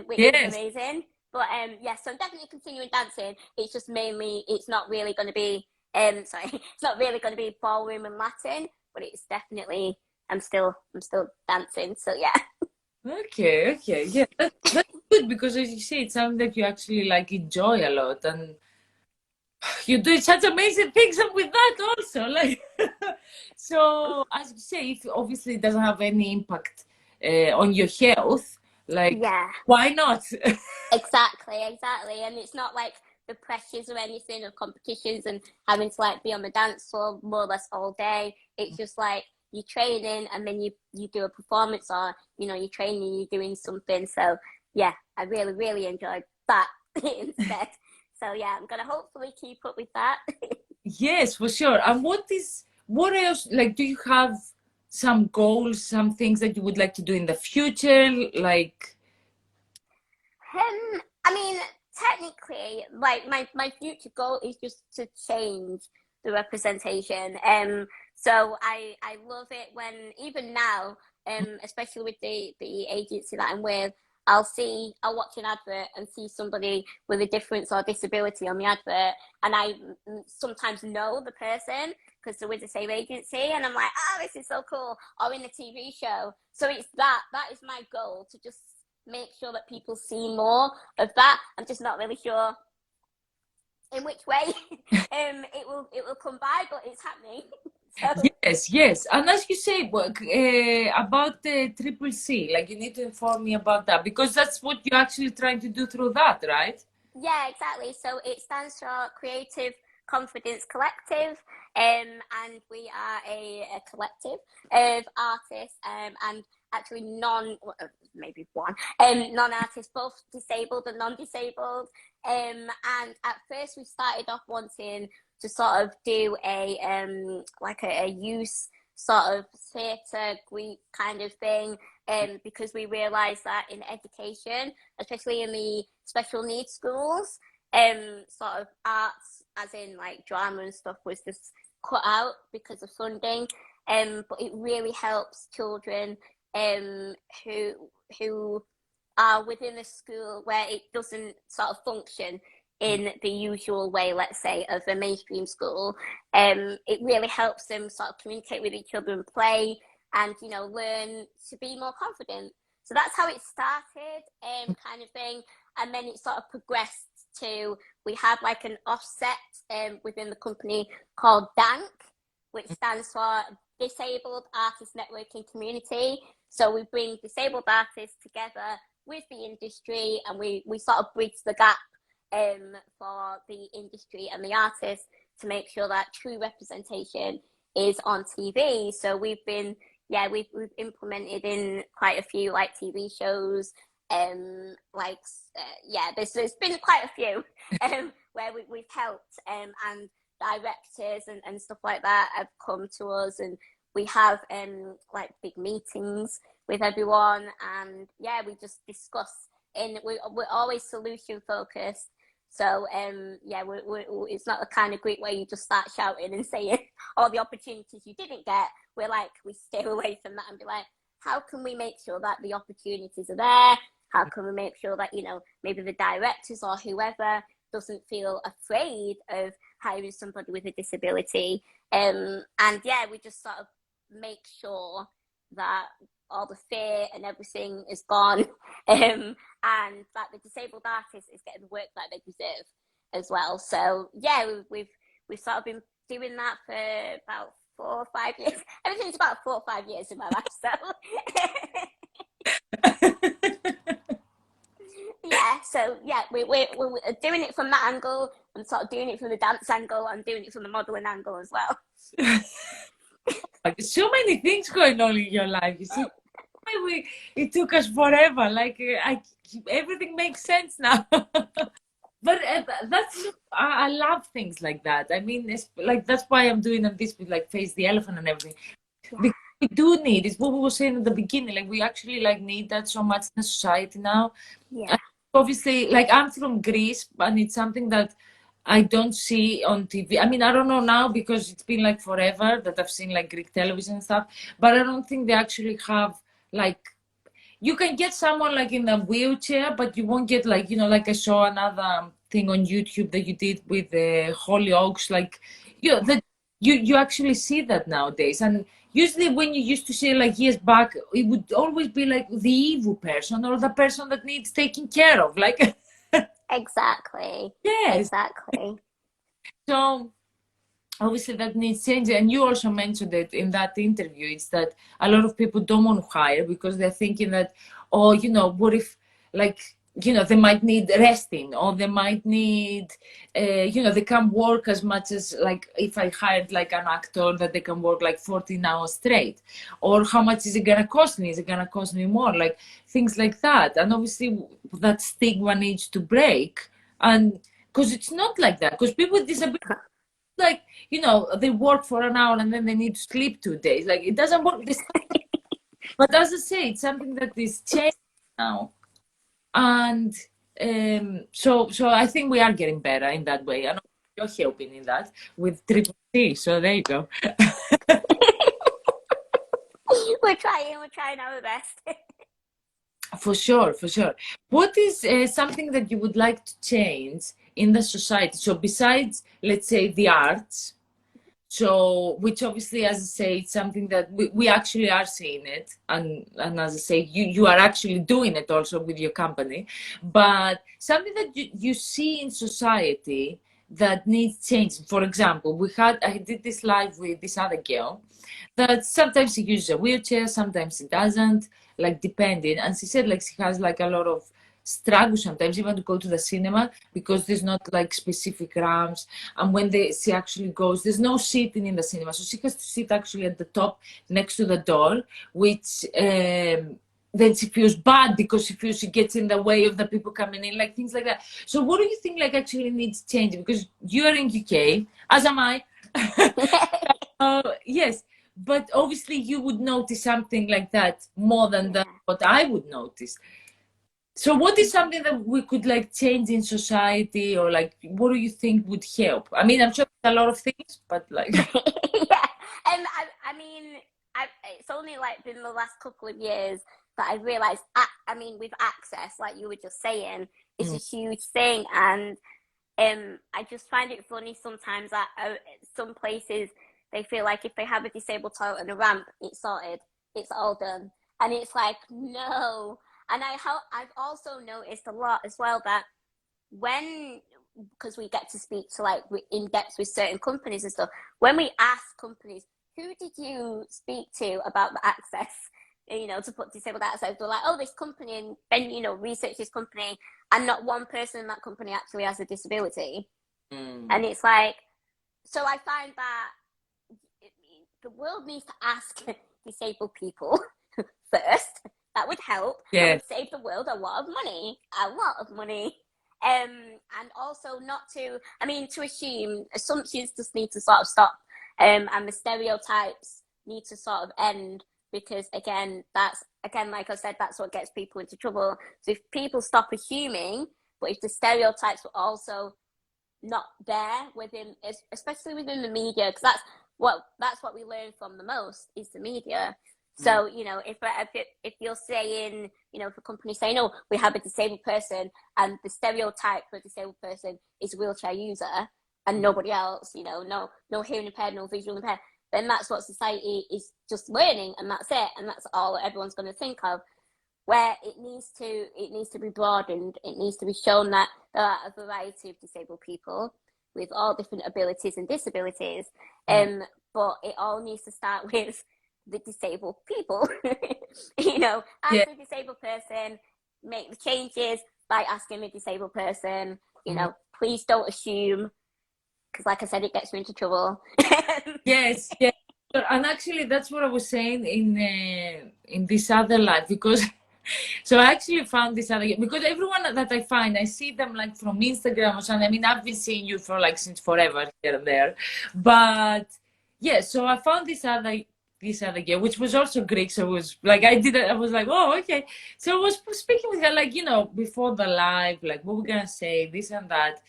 which is amazing. But yes, so I'm definitely continuing dancing. It's just mainly, it's not really going to be, it's not really going to be ballroom and Latin, but it's definitely, I'm still dancing. So yeah. Okay, yeah, that's good, because as you say, it sounds like you actually like enjoy a lot, and you do such amazing things with that also. Like, so as you say, if obviously it doesn't have any impact on your health, like, yeah, why not? Exactly, and it's not like the pressures or anything of competitions and having to like be on the dance floor more or less all day. It's just like you're training, and then you do a performance, or you know, you're training, you're doing something. So yeah, I really enjoyed that instead. So yeah, I'm gonna hopefully keep up with that. Yes, for sure. And what else, like, do you have some goals, some things that you would like to do in the future? Like, I mean, technically, like my future goal is just to change the representation. So I love it when, even now, especially with the agency that I'm with, I'll watch an advert and see somebody with a difference or disability on the advert, and I sometimes know the person because they're with the same agency, and I'm like, oh, this is so cool. Or in a TV show. So it's that is my goal, to just make sure that people see more of that. I'm just not really sure in which way it will come by, but it's happening. So. Yes, and as you say, about the TripleC, like, you need to inform me about that, because that's what you're actually trying to do through that, right? Yeah, exactly. So it stands for Creative Confidence Collective, and we are a collective of artists, and actually non-artists, both disabled and non-disabled. And at first we started off wanting to sort of do a youth sort of theatre group kind of thing, because we realised that in education, especially in the special needs schools, sort of arts, as in like drama and stuff, was just cut out because of funding. But it really helps children who are within a school where it doesn't sort of function in the usual way, let's say, of a mainstream school. It really helps them sort of communicate with each other and play, and, you know, learn to be more confident. So that's how it started, kind of thing. And then it sort of progressed to, we had like an offset within the company called DANC, which stands for Disabled Artist Networking Community. So we bring disabled artists together with the industry, and we sort of bridge the gap for the industry and the artists to make sure that true representation is on TV. So we've implemented in quite a few like TV shows, there's been quite a few where we've helped, and directors and stuff like that have come to us, and we have like big meetings with everyone, and we just discuss, and we're always solution focused. So it's not the kind of group where you just start shouting and saying all the opportunities you didn't get. We're like, we stay away from that and be like, how can we make sure that the opportunities are there? How can we make sure that, you know, maybe the directors or whoever doesn't feel afraid of hiring somebody with a disability? We just sort of make sure that all the fear and everything is gone, and that the disabled artist is getting the work that they deserve as well. So we've sort of been doing that for about 4 or 5 years. Everything's about 4 or 5 years in my life, so we're doing it from that angle. I'm sort of doing it from the dance angle. I'm doing it from the modeling angle as well. Like, so many things going on in your life. You see, it took us forever. Like, everything makes sense now. But I love things like that. I mean, it's like, that's why I'm doing this with like Face the Elephant and everything. Because we do need, it's what we were saying at the beginning, like we actually like need that so much in the society now. And obviously, like, I'm from Greece, and it's something that I don't see on TV. I mean, I don't know now because it's been like forever that I've seen like Greek television and stuff, but I don't think they actually have like, you can get someone like in a wheelchair, but you won't get like, you know, like I saw another thing on YouTube that you did with the Hollyoaks, like, you know, that you actually see that nowadays. And usually when you used to see like years back, it would always be like the evil person or the person that needs taking care of, like. Exactly. Yes. Exactly. So obviously that needs changing. And you also mentioned it in that interview. It's that a lot of people don't want to hire because they're thinking that, oh, you know, what if, like, you know, they might need resting, or they might need, you know, they can't work as much as, like, if I hired like an actor that they can work like 14 hours straight, or how much is it gonna cost me? Is it gonna cost me more? Like things like that. And obviously that stigma needs to break. And because it's not like that, because people with disabilities, like, you know, they work for an hour and then they need to sleep 2 days. Like, it doesn't work this. But as I say, it's something that is changing now. And so I think we are getting better in that way. And you're helping in that with TripleC. So there you go. We're trying our best. For sure, for sure. What is something that you would like to change in the society? So besides, let's say, the arts, so which obviously, as I say, it's something that we actually are seeing it, and as I say, you are actually doing it also with your company, but something that you see in society that needs change. For example, I did this live with this other girl that sometimes she uses a wheelchair, sometimes she doesn't, like depending. And she said like she has like a lot of struggle sometimes even to go to the cinema because there's not like specific ramps. And when she actually goes, there's no seating in the cinema, so she has to sit actually at the top next to the door, which then she feels bad because she feels she gets in the way of the people coming in, like things like that. So what do you think like actually needs changing? Because you're in UK, as am I. Yes, but obviously you would notice something like that more than what I would notice. So what is something that we could like change in society, or like what do you think would help? I mean, I'm sure there's a lot of things, but like I mean, it's only like been the last couple of years that I've realized, I mean, with access, like you were just saying, it's a huge thing. And I just find it funny sometimes that some places, they feel like if they have a disabled toilet and a ramp, it's sorted. it's all done. And it's like, no. And I've also noticed a lot as well that because we get to speak to like in depth with certain companies and stuff, when we ask companies, who did you speak to about the access, to put disabled access? They're like, oh, this company, and then, research this company, and not one person in that company actually has a disability. And it's like, so I find that the world needs to ask disabled people first. That would help. That would save the world a lot of money. And also not to, to assume, assumptions just need to sort of stop. And the stereotypes need to sort of end, because again, like I said, that's what gets people into trouble. So if people stop assuming, but if the stereotypes were also not there within, especially within the media, because that's what we learn from the most is the media. So, if you're saying, if a company's saying, oh, we have a disabled person, and the stereotype for a disabled person is a wheelchair user and nobody else, no hearing impaired, no visual impaired, then that's what society is just learning, and that's it. And that's all everyone's going to think of. Where it needs to be broadened. It needs to be shown that there are a variety of disabled people with all different abilities and disabilities. But it all needs to start with the disabled people. Ask the disabled person, make the changes by asking the disabled person, please don't assume, because like I said, it gets you into trouble. Yes. And actually that's what I was saying in this other life, because so I actually found this other, because everyone that I find, I see them like from Instagram or something. I've been seeing you for like since forever here and there, but yeah, so I found this other girl, which was also Greek. So it was like, I was like, oh, okay. So I was speaking with her, like, before the live, like, what we're gonna say, this and that.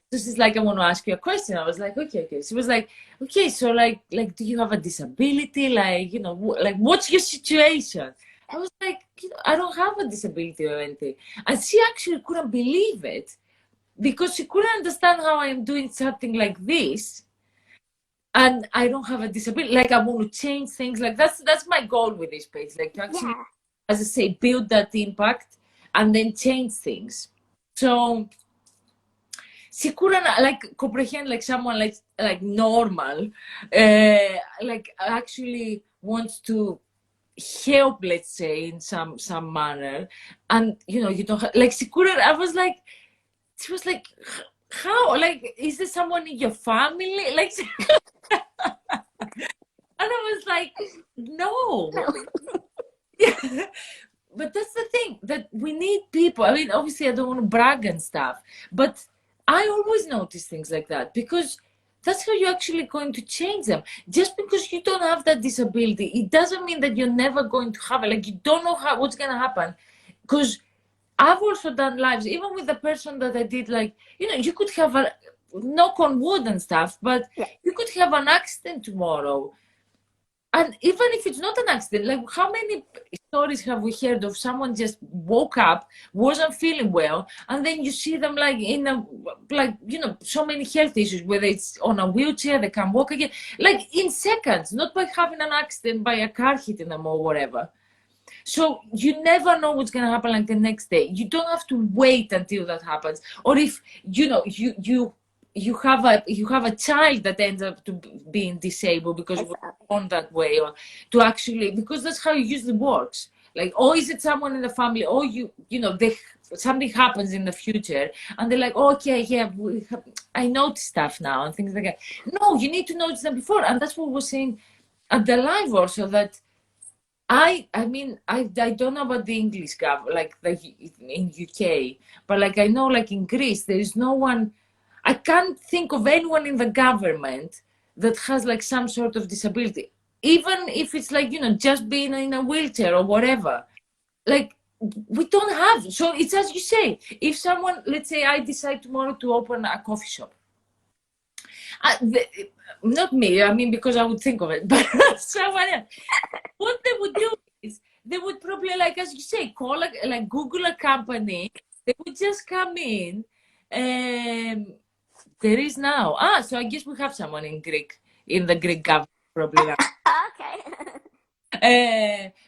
So she's like, I want to ask you a question. I was like, okay. She was like, okay, so like, do you have a disability? Like, like, what's your situation? I was like, I don't have a disability or anything. And she actually couldn't believe it, because she couldn't understand how I am doing something like this. And I don't have a disability. Like, I want to change things. Like, that's my goal with this page. Like, to actually, as I say, build that impact and then change things. So she couldn't like comprehend like someone like normal, like actually wants to help, let's say, in some manner. And you don't have, like, she couldn't. She was like, how? Like, is there someone in your family? Like, and I was like, no. Yeah. But that's the thing, that we need people. I mean, obviously I don't want to brag and stuff, but I always notice things like that, because that's how you're actually going to change them. Just because you don't have that disability, it doesn't mean that you're never going to have it. Like, you don't know what's going to happen. Because I've also done lives, even with the person that I did, like, you could have a knock on wood and stuff, but you could have an accident tomorrow. And even if it's not an accident, like, how many stories have we heard of someone just woke up, wasn't feeling well, and then you see them like in a, like, so many health issues, whether it's on a wheelchair, they can walk again, like in seconds, not by having an accident, by a car hitting them or whatever. So you never know what's going to happen like the next day. You don't have to wait until that happens. Or if, you have a child that ends up to being disabled because it was born that way, or to actually, because that's how it usually works. Like, or is it someone in the family, or something happens in the future and they're like, oh, okay, yeah, I notice stuff now and things like that. No, you need to notice them before. And that's what we're saying at the live also, that I mean, I don't know about the English like in UK, but like I know, like in Greece, there is no one. I can't think of anyone in the government that has like some sort of disability, even if it's like, just being in a wheelchair or whatever. Like, we don't have. So it's as you say, if someone, let's say I decide tomorrow to open a coffee shop. Not me, I mean, because I would think of it, but someone else. What they would do is they would probably, like, as you say, call like Google a company. They would just come in. There is now. So I guess we have someone in the Greek government probably now. Okay.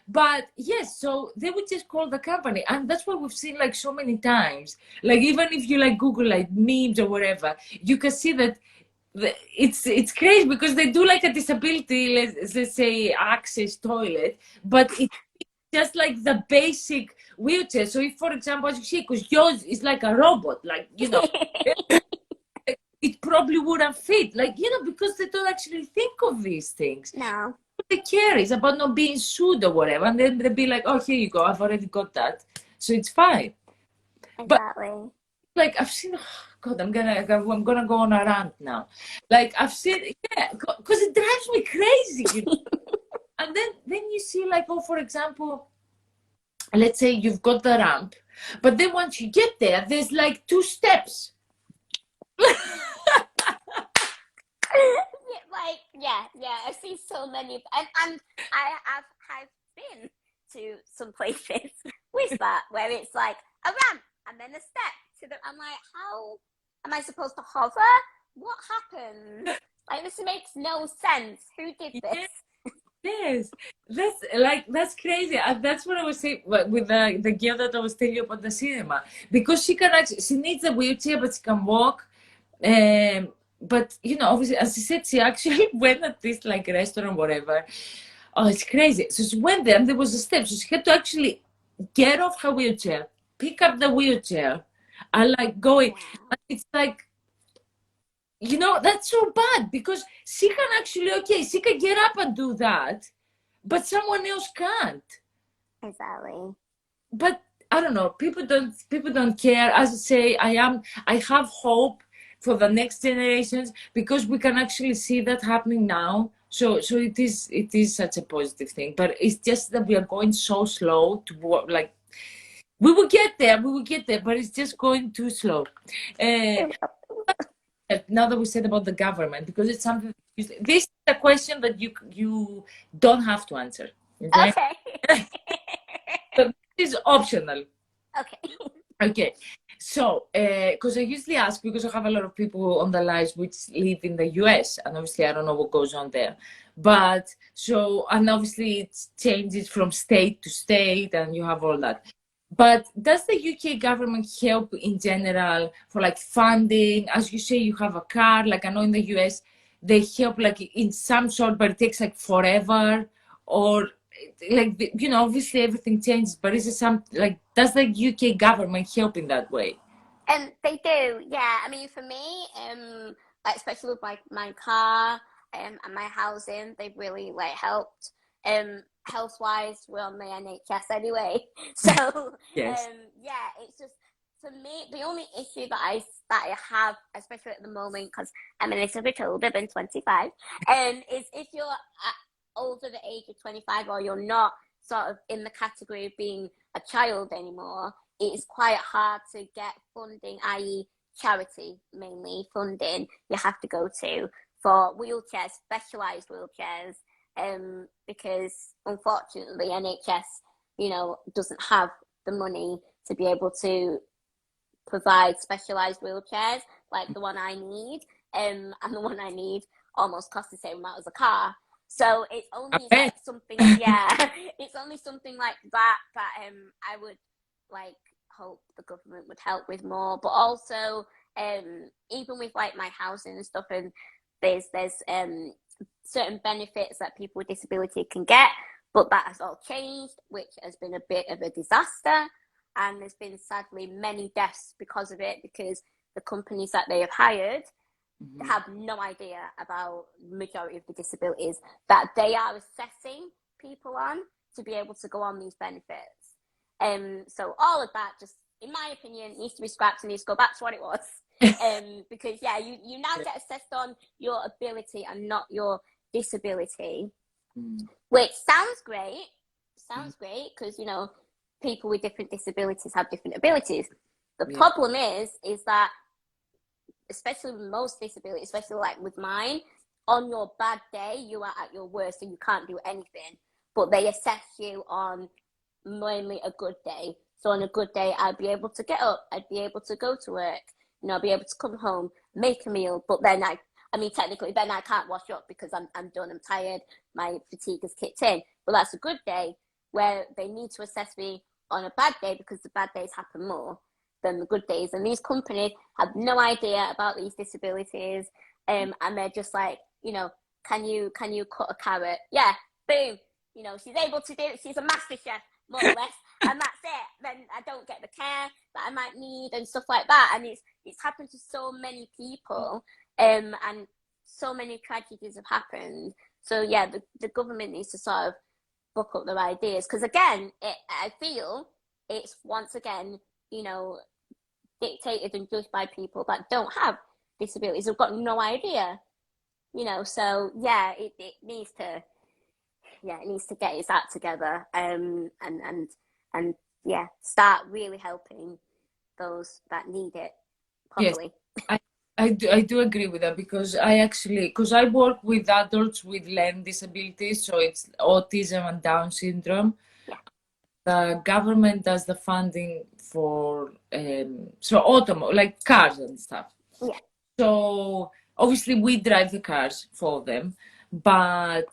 But yes, so they would just call the company, and that's what we've seen like so many times. Like even if you like Google like memes or whatever, you can see that it's crazy because they do like a disability, let's say access toilet, but it's just like the basic wheelchair. So if, for example, as you see, because yours is like a robot, like it probably wouldn't fit, like because they don't actually think of these things. No. They care is about not being sued or whatever, and then they'll be like, oh, here you go, I've already got that, so it's fine. But Exactly. like I've seen, oh, God, I'm gonna go on a rant now. Like I've seen, yeah, because it drives me crazy. And then you see like, oh, for example, let's say you've got the ramp, but then once you get there, there's like 2 steps. Yeah, I see so many, and I've been to some places with that where it's like a ramp and then a step to the. I'm like, how am I supposed to hover? What happened? Like, this makes no sense. Who did this? Yes, that's crazy. And that's what I was saying with the girl that I was telling you about the cinema, because she needs a wheelchair, but she can walk. But obviously, as she said, she actually went at this like restaurant, whatever. Oh, it's crazy. So she went there, and there was a step, so she had to actually get off her wheelchair, pick up the wheelchair, and like going. And it's like, that's so bad because she can actually, okay, she can get up and do that, but someone else can't. Exactly. But I don't know. People don't care. As I say, I have hope for the next generations because we can actually see that happening now. So it is such a positive thing. But it's just that we are going so slow to work. Like we will get there, but it's just going too slow. Uh, Now that we said about the government, because it's something. This is a question that you don't have to answer. Okay, Okay. but this is optional. Okay. Okay, so because I usually ask because I have a lot of people on the lives which live in the US, and obviously I don't know what goes on there, but so and obviously it changes from state to state, and you have all that. But does the UK government help in general for like funding? As you say, you have a car, like I know in the US, they help like in some sort, but it takes like forever, or like obviously everything changes, but is it some like does the UK government help in that way? They do, yeah. I mean, for me, like especially with my car, and my housing, they've really like helped. Health wise, we're on the NHS anyway, so Yes. yeah, it's just for me the only issue that I have, especially at the moment, because I'm a little bit older than 25, is if you're over the age of 25 or you're not sort of in the category of being a child anymore, it is quite hard to get funding, i.e. charity mainly funding you have to go to for wheelchairs, specialised wheelchairs, because unfortunately NHS, doesn't have the money to be able to provide specialised wheelchairs like the one I need, and the one I need almost costs the same amount as a car. So it's I only bet. like something, yeah, it's only something like that I would like hope the government would help with more. But also, even with like my housing and stuff, and there's certain benefits that people with disability can get, but that has all changed, which has been a bit of a disaster. And there's been sadly many deaths because of it, because the companies that they have hired have no idea about the majority of the disabilities that they are assessing people on to be able to go on these benefits. So all of that, just in my opinion, needs to be scrapped and needs to go back to what it was. Because yeah, you now get assessed on your ability and not your disability, which sounds great. Because people with different disabilities have different abilities. The problem is that, especially with most disabilities, especially like with mine, on your bad day, you are at your worst and you can't do anything. But they assess you on mainly a good day. So on a good day, I'd be able to get up, I'd be able to go to work, I'd be able to come home, make a meal. But then technically, then I can't wash up because I'm done, I'm tired, my fatigue has kicked in. but that's a good day, where they need to assess me on a bad day because the bad days happen more than the good days. And these companies have no idea about these disabilities, and they're just like, you know, can you cut a carrot? Yeah, boom. You know, she's able to do it. She's a master chef, more or less, and that's it. Then I don't get the care that I might need and stuff like that. And it's happened to so many people, and so many tragedies have happened. So yeah, the government needs to sort of book up their ideas, because again, I feel it's once again, you know, dictated and judged by people that don't have disabilities, have got no idea, you know. So yeah, it needs to, yeah, it needs to get its act together, and yeah, start really helping those that need it properly. Yes, I do agree with that, because I work with adults with learning disabilities, so it's autism and Down syndrome. Yeah. The government does the funding for like cars and stuff. Yeah. So obviously we drive the cars for them, but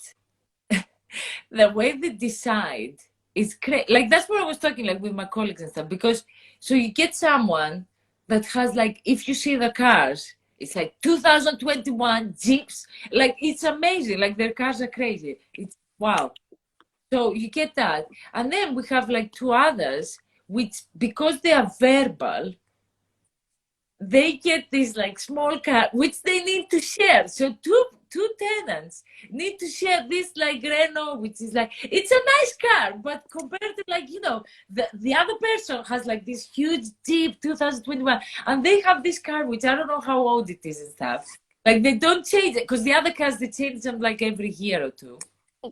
the way they decide is crazy. Like, that's what I was talking like with my colleagues and stuff, because so you get someone that has, like, if you see the cars, it's like 2021 Jeeps, like, it's amazing, like their cars are crazy, it's wow. So you get that, and then we have like two others which, because they are verbal, they get this like small car which they need to share. So two tenants need to share this like Renault, which is like, it's a nice car, but compared to, like, you know, the other person has like this huge Jeep 2021, and they have this car which I don't know how old it is and stuff. Like, they don't change it, because the other cars, they change them like every year or two.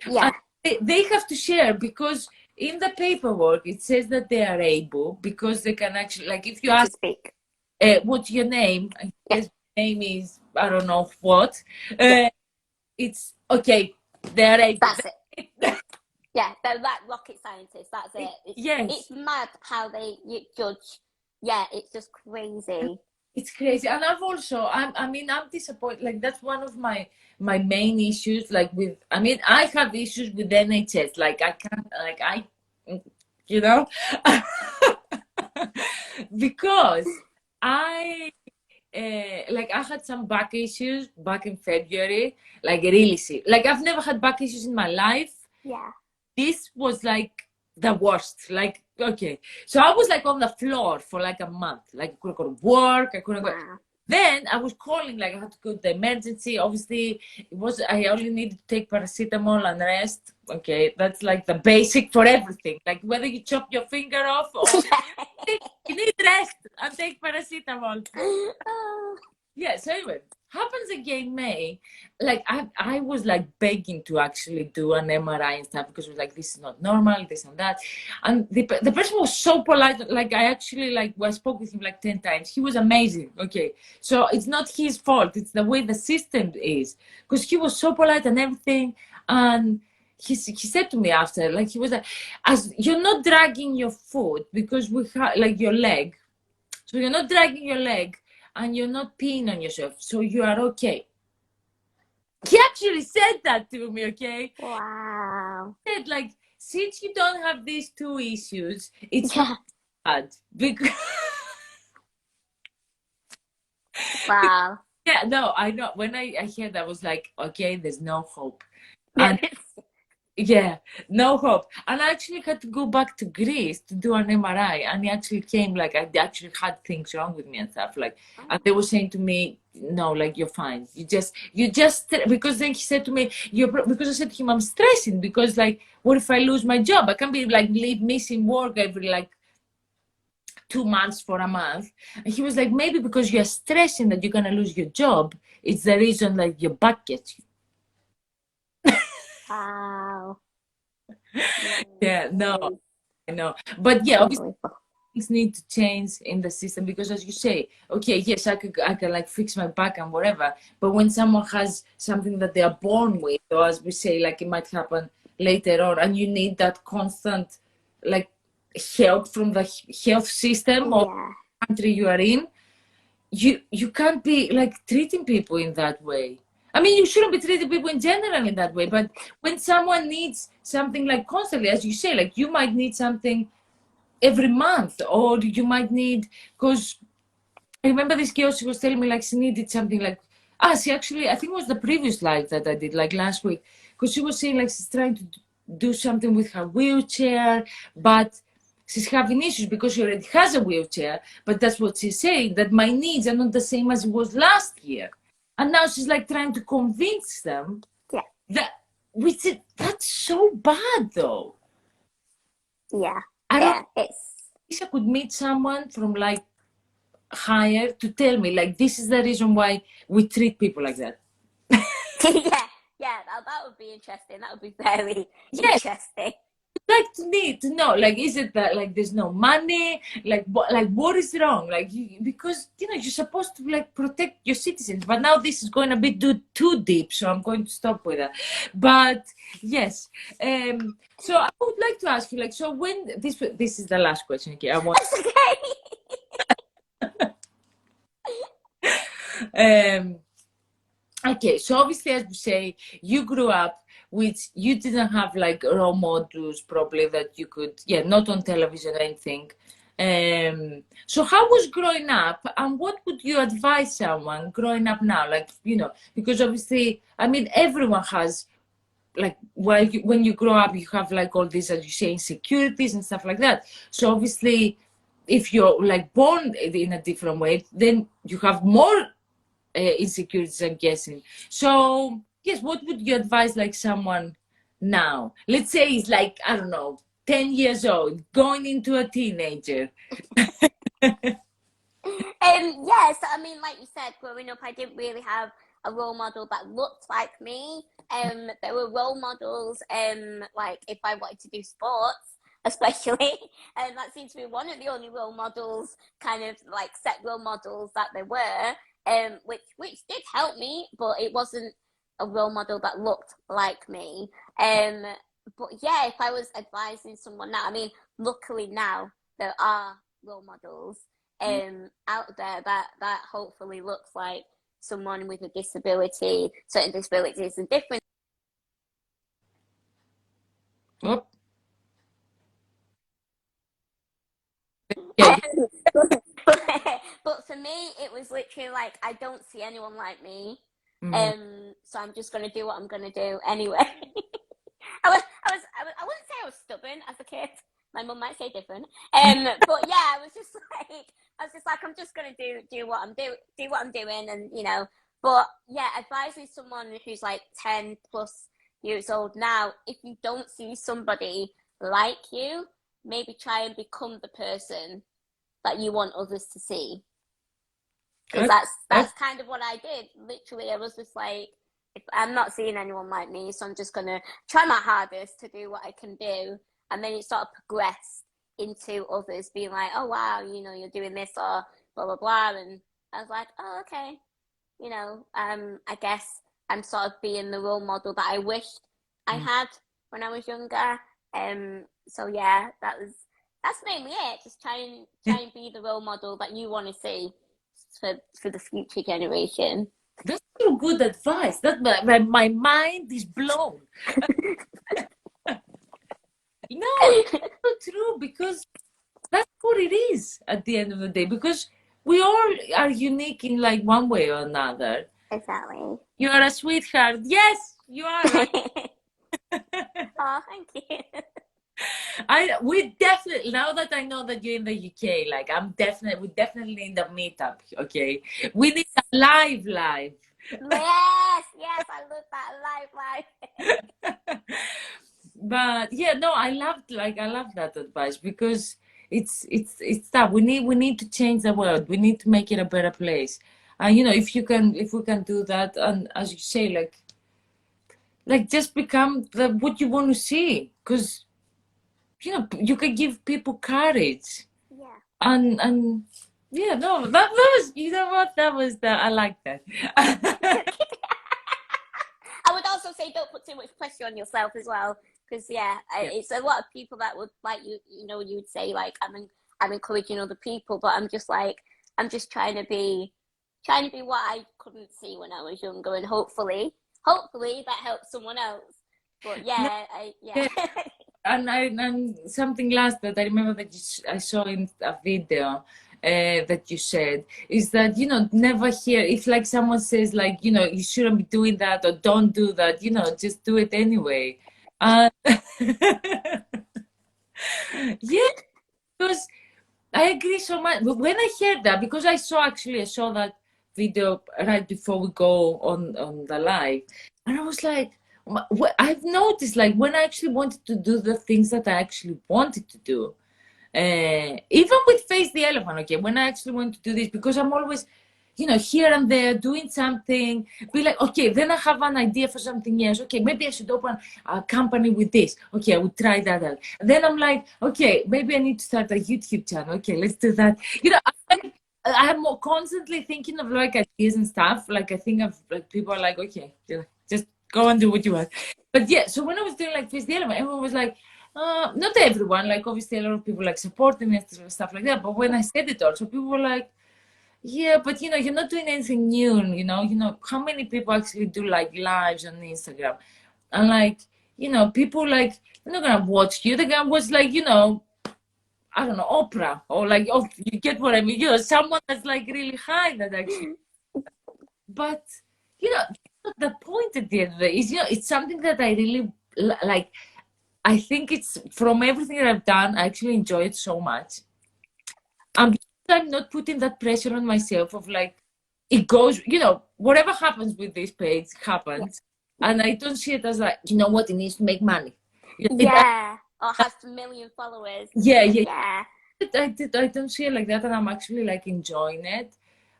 Yeah. And they have to share, because in the paperwork it says that they are able, because they can actually, like, if you ask speak. What's your name? Yes. Name is, I don't know what. It's okay. They're able. That's it. Yeah, they're like rocket scientists. That's it. Yes. It's mad how they judge. Yeah, it's just crazy. It's crazy. And I've also, I'm disappointed. Like, that's one of my main issues. Like, with, I have issues with NHS. Like, I can't, like, you know, because I had some back issues back in February, like, really sick. Like, I've never had back issues in my life. Yeah. This was like the worst. Like, okay. So I was like on the floor for like a month. Like, I couldn't go to work. I couldn't go. Then I was calling, like, I had to go to the emergency. Obviously, I only needed to take paracetamol and rest. Okay, that's like the basic for everything. Like, whether you chop your finger off or you need rest and take paracetamol. Yeah, so anyway, happens again May. Like, I was like begging to actually do an MRI and stuff, because it was like, this is not normal, this and that. And the person was so polite. Like, I actually spoke with him like 10 times. He was amazing. Okay, so it's not his fault. It's the way the system is, because he was so polite and everything. And he said to me after, like, he was like, as you're not dragging your foot, because we have like your leg, so you're not dragging your leg and you're not peeing on yourself, so you are okay. He actually said that to me, okay? Wow. He said, like, since you don't have these two issues, it's not bad. Because wow. Yeah, no, I know. When I heard that, I was like, okay, there's no hope. Yeah. And yeah, no hope. And I actually had to go back to Greece to do an MRI, and he actually came, like, I actually had things wrong with me and stuff, like, and they were saying to me, no, like, you're fine. You just, because then he said to me, because I said to him, I'm stressing, because, like, what if I lose my job? I can't be like missing work every like 2 months for a month. And he was like, maybe because you're stressing that you're gonna lose your job, it's the reason, like, your back gets you. Wow. Yeah, no, I know. But yeah, obviously things need to change in the system, because, as you say, okay, yes, I can like fix my back and whatever, but when someone has something that they are born with, or as we say, like, it might happen later on, and you need that constant, like, help from the health system or country you are in, you can't be like treating people in that way. I mean, you shouldn't be treating people in general in that way, but when someone needs something like constantly, as you say, like you might need something every month, or you might need, because I remember this girl, she was telling me like she needed something like, she actually, I think it was the previous live that I did like last week, because she was saying like she's trying to do something with her wheelchair, but she's having issues because she already has a wheelchair, but that's what she's saying, that my needs are not the same as it was last year. And now she's like trying to convince them Yeah. that, that's so bad though. Yeah. I don't It's wish I could meet someone from like higher to tell me like this is the reason why we treat people like that. that would be interesting. That would be very Yes, interesting. like to need to know like is it that like there's no money, like what is wrong, like because you're supposed to like protect your citizens, but now this is going a bit too deep, so I'm going to stop with that. But yes, so I would like to ask you like, so when this is the last question, okay, I want That's okay. okay, so obviously, as you say, you grew up with, you didn't have like role models probably that you could, not on television or anything. So how was growing up, and what would you advise someone growing up now? Like, because obviously, I mean, everyone has, like, when you grow up, you have like all these, as you say, insecurities and stuff like that. So obviously, if you're like born in a different way, then you have more insecurities, I'm guessing. So yes, what would you advise like someone now? Let's say he's like, I don't know, 10 years old, going into a teenager. Yes, I mean, like you said, growing up, I didn't really have a role model that looked like me. There were role models, like if I wanted to do sports, especially, and that seems to be one of the only role models, kind of like set role models that there were, which did help me, but it wasn't a role model that looked like me. But yeah, if I was advising someone now, I mean, luckily now there are role models out there that hopefully looks like someone with a disability, certain disabilities and different. Oh, yeah. But for me, it was literally like I don't see anyone like me, Mhm. so I'm just gonna do what I'm gonna do anyway. I wouldn't say I was stubborn as a kid. My mum might say different. But yeah, I was just like, I'm just gonna do what do what I'm doing, and But yeah, advising someone who's like 10 plus years old now, if you don't see somebody like you, maybe try and become the person that you want others to see. Because that's kind of what I did. Literally, I was just like, if I'm not seeing anyone like me, so I'm just gonna try my hardest to do what I can do. And then it sort of progressed into others being like, oh wow, you're doing this or blah blah blah. And I was like, oh okay, I guess I'm sort of being the role model that I wished I had when I was younger. So yeah, that's mainly it. Just try and be the role model that you want to see for the future generation. That's so good advice. That my mind is blown. No, it's so true, because that's what it is at the end of the day. Because we all are unique in like one way or another. Exactly. You are a sweetheart. Yes, you are right. Oh, thank you. We definitely, now that I know that you're in the UK, like we definitely need a meetup. Okay, we need a live. Yes, I love that live. But yeah, no, I love that advice, because it's tough. We need to change the world. We need to make it a better place. And if we can do that, and as you say, like just become what you want to see, because you can give people courage. Yeah. And yeah, no, that was, you know what, that was I like that. I would also say don't put too much pressure on yourself as well, because Yeah. it's a lot of people that would like you would say like I'm encouraging other people, but I'm just like I'm just trying to be trying to be what I couldn't see when I was younger, and hopefully that helps someone else. But yeah, Yeah. And something last that I remember that I saw in a video that you said is that, you know, never hear if like someone says like, you know, you shouldn't be doing that or don't do that, you know, just do it anyway. Yeah, because I agree so much. But when I heard that, because I saw that video right before we go on the live, and I was like, I've noticed like when I actually wanted to do the things that I actually wanted to do, even with Face the Elephant, okay, when I actually want to do this, because I'm always, you know, here and there doing something, be like, okay, then I have an idea for something else. Okay, maybe I should open a company with this. Okay, I would try that out. Then I'm like, okay, maybe I need to start a YouTube channel. Okay, let's do that. You know, I'm constantly thinking of like ideas and stuff. Like I think of like people are like, okay, just go and do what you want. But yeah, so when I was doing like Face the Elephant, everyone was like, not everyone, like obviously a lot of people like supporting me and stuff like that. But when I said it also, people were like, yeah, but you know, you're not doing anything new, you know, how many people actually do like lives on Instagram? And like, you know, people like, they're not gonna watch you, they're gonna watch like, you know, I don't know, Oprah, or like, oh, you get what I mean, you know, someone that's like really high that actually, but you know, the point at the end of the day is, you know, it's something that I really like. I think it's from everything that I've done, I actually enjoy it so much. I'm not putting that pressure on myself of like, it goes, you know, whatever happens with this page happens. And I don't see it as like, you know what, it needs to make money. You know, yeah, or has a million followers. Yeah. I don't see it like that, and I'm actually like enjoying it.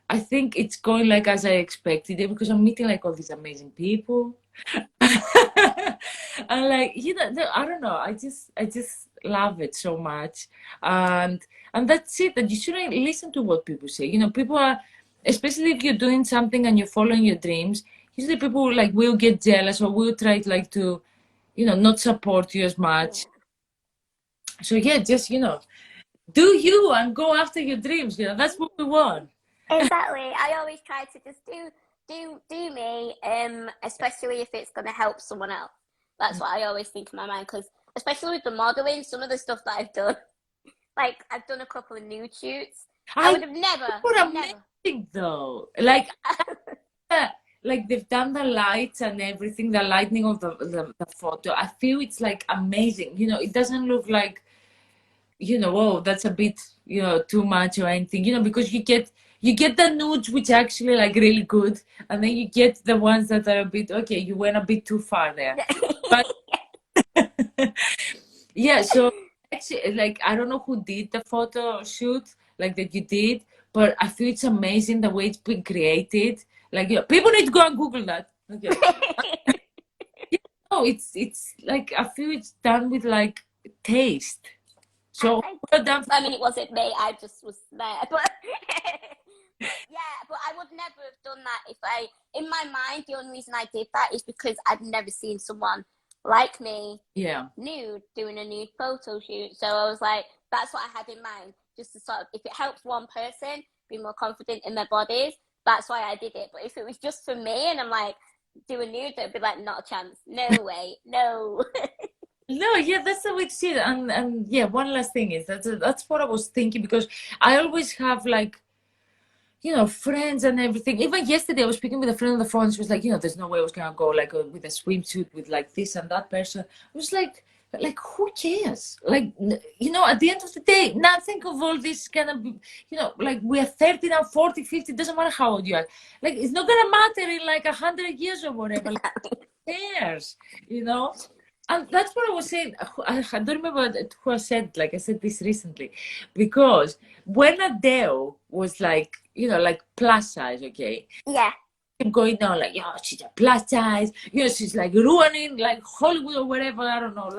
I think it's going like as I expected it because I'm meeting like all these amazing people. And like, you know, I don't know, I just love it so much. And that's it, that you shouldn't listen to what people say. You know, people are, especially if you're doing something and you're following your dreams, usually people like will get jealous or will try to like to, you know, not support you as much. So yeah, just, you know, do you and go after your dreams. You know, that's what we want. Exactly. I always try to just do me, especially if it's going to help someone else. That's what I always think in my mind, because especially with the modeling, some of the stuff that I've done, like I've done a couple of nude shoots. I would have never. Amazing though. Like, like they've done the lights and everything, the lighting of the photo. I feel it's like amazing. You know, it doesn't look like, you know, oh, that's a bit, you know, too much or anything, you know, because you get the nudes which are actually like really good, and then you get the ones that are a bit, okay, you went a bit too far there. But yeah, so actually, like, I don't know who did the photo shoot like that you did, but I feel it's amazing the way it's been created. Like, you know, people need to go and Google that. Okay. No, it's like, I feel it's done with like taste. So well done. I mean, it wasn't me. I just was there, but yeah. But I would never have done that if in my mind, the only reason I did that is because I'd never seen someone like me, nude, doing a nude photo shoot. So I was like, that's what I had in mind, just to sort of, if it helps one person be more confident in their bodies, that's why I did it. But if it was just for me, and I'm like, do a nude, it'd be like, not a chance. No way, no. No, yeah, that's the way to see it. And yeah, one last thing is that's what I was thinking, because I always have like, you know, friends and everything. Even yesterday I was speaking with a friend on the phone. She was like, you know, there's no way I was gonna go like with a swimsuit with like this and that person. I was like who cares? Like, you know, at the end of the day, nothing of all this is gonna be, you know, like we're 30 now, 40, 50, doesn't matter how old you are. Like, it's not gonna matter in like 100 years or whatever. Like, who cares? You know? And that's what I was saying. I don't remember who I said, like I said this recently, because when Adele was like, you know, like plus size, okay? Yeah. Going on like, yeah, she's a plus size, you know, she's like ruining like Hollywood or whatever, I don't know,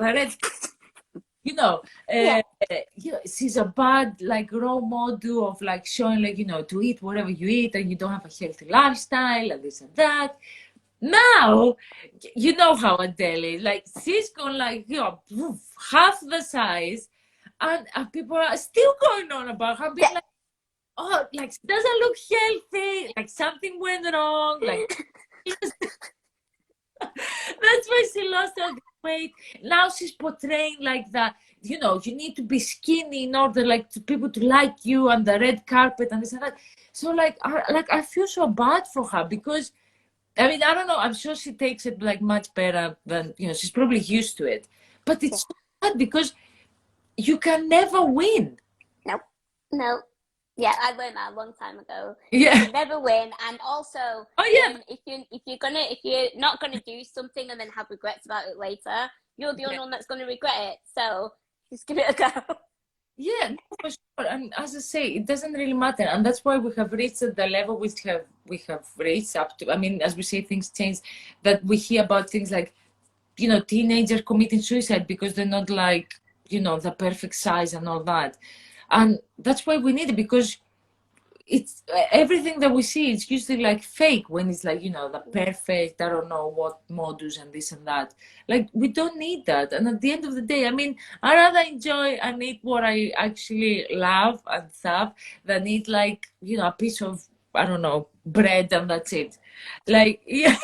you know, you know, she's a bad like role model of like showing like, you know, to eat whatever you eat and you don't have a healthy lifestyle and this and that. Now, you know how Adele is. Like, she's gone like, you know, half the size, and people are still going on about her. Being like, oh, like she doesn't look healthy, like something went wrong, like that's why she lost all the weight. Now she's portraying like that, you know, you need to be skinny in order like to people to like you on the red carpet and this and that. So like I feel so bad for her because I mean, I don't know, I'm sure she takes it like much better than, you know, she's probably used to it. But it's so bad because you can never win. No. Yeah, I learned that a long time ago. Yeah. You never win, and also, Oh yeah. if you're not gonna do something and then have regrets about it later, you're the only one that's gonna regret it. So just give it a go. Yeah, no, for sure. And as I say, it doesn't really matter, and that's why we have reached at the level we have reached up to. I mean, as we say, things change. That we hear about things like, you know, teenagers committing suicide because they're not like, you know, the perfect size and all that, and that's why we need it because it's everything that we see. It's usually like fake when it's like, you know, the perfect, I don't know what modus and this and that. Like we don't need that. And at the end of the day, I mean, I rather enjoy and eat what I actually love and stuff than eat like, you know, a piece of, I don't know, bread and that's it. Like yeah.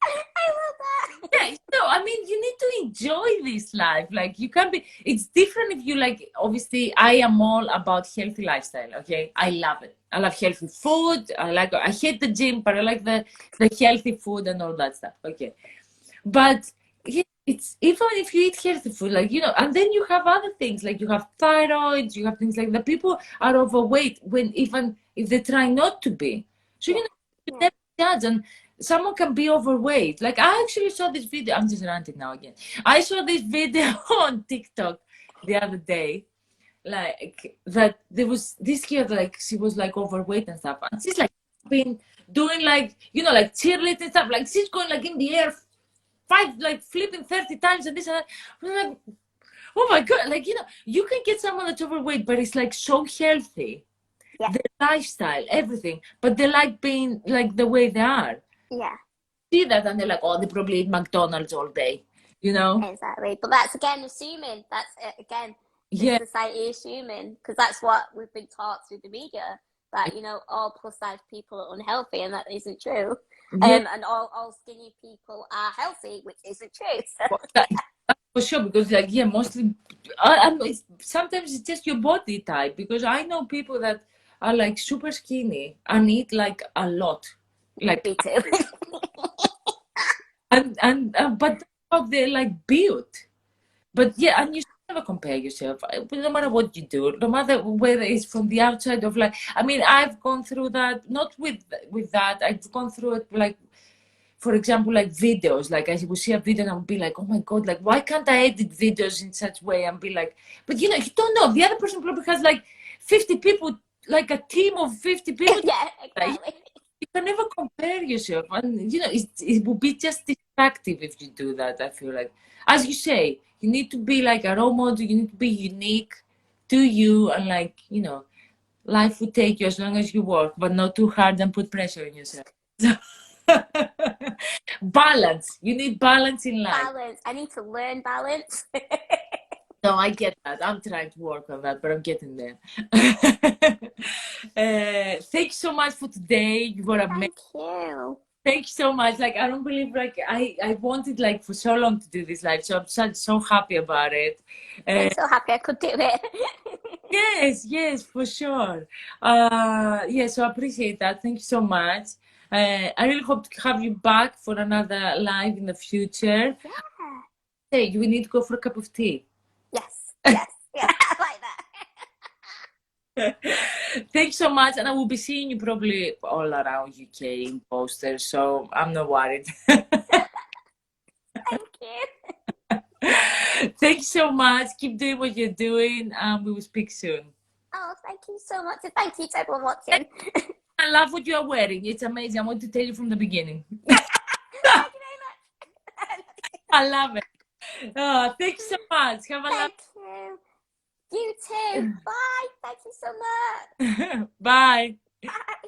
I love that. Yeah, no, I mean, you need to enjoy this life. Like, you can't be, it's different if you like, obviously, I am all about healthy lifestyle, okay? I love it. I love healthy food. I hate the gym, but I like the healthy food and all that stuff, okay? But yeah, it's even if you eat healthy food, like, you know, and then you have other things, like you have thyroid, you have things like that. People are overweight when even if they try not to be. So, you know, you never judge. And someone can be overweight. Like I actually saw this video. I'm just ranting now again. I saw this video on TikTok the other day, like that there was this kid like she was like overweight and stuff, and she's like been doing like, you know, like cheerleading and stuff. Like she's going like in the air, like flipping 30 times and this and that. I'm like, oh my god! Like, you know, you can get someone that's overweight, but it's like so healthy, their lifestyle, everything, but they like being like the way they are. Yeah. See that and they're like, oh, they probably eat McDonald's all day, you know? Exactly. But that's again assuming. That's again the Yeah, society assuming, because that's what we've been taught through the media, that, you know, all plus size people are unhealthy, and that isn't true. yeah. And all skinny people are healthy, which isn't true. So, Well, that's for sure, because like, yeah, mostly, sometimes it's just your body type, because I know people that are like super skinny and eat like a lot, like, me too. and but that's how they're like built. But yeah, and you should never compare yourself. No matter what you do, no matter whether it's from the outside of like. I mean, I've gone through that. Not with that. I've gone through it like, for example, like videos. Like I would see a video and I would be like, oh my god, like why can't I edit videos in such way and be like, but you know, you don't know. The other person probably has like 50 people, like a team of 50 people. Yeah, Like, exactly. you can never compare yourself, and you know it would be just distractive if you do that. I feel like, as you say, you need to be like a role model. You need to be unique to you, and like, you know, life will take you as long as you work, but not too hard and put pressure on yourself. Balance. You need balance in life. Balance. I need to learn balance. No, I get that. I'm trying to work on that, but I'm getting there. Thank you so much for today. You were amazing. Thank you. Thank you so much. Like, I don't believe, like, I wanted, like, for so long to do this live, so I'm so happy about it. I'm so happy I could do it. Yes, for sure. Yeah, so I appreciate that. Thank you so much. I really hope to have you back for another live in the future. Yeah. Hey, we need to go for a cup of tea. Yes. Yeah, I like that. Thanks so much, and I will be seeing you probably all around UK in posters, so I'm not worried. Thank you. Thanks so much. Keep doing what you're doing, and we will speak soon. Oh, thank you so much. And thank you to everyone watching. I love what you are wearing. It's amazing. I want to tell you from the beginning. Thank you very much. I love it. Oh, thanks so much. Have a Thank you. You too. Bye. Thank you so much. Bye. Bye.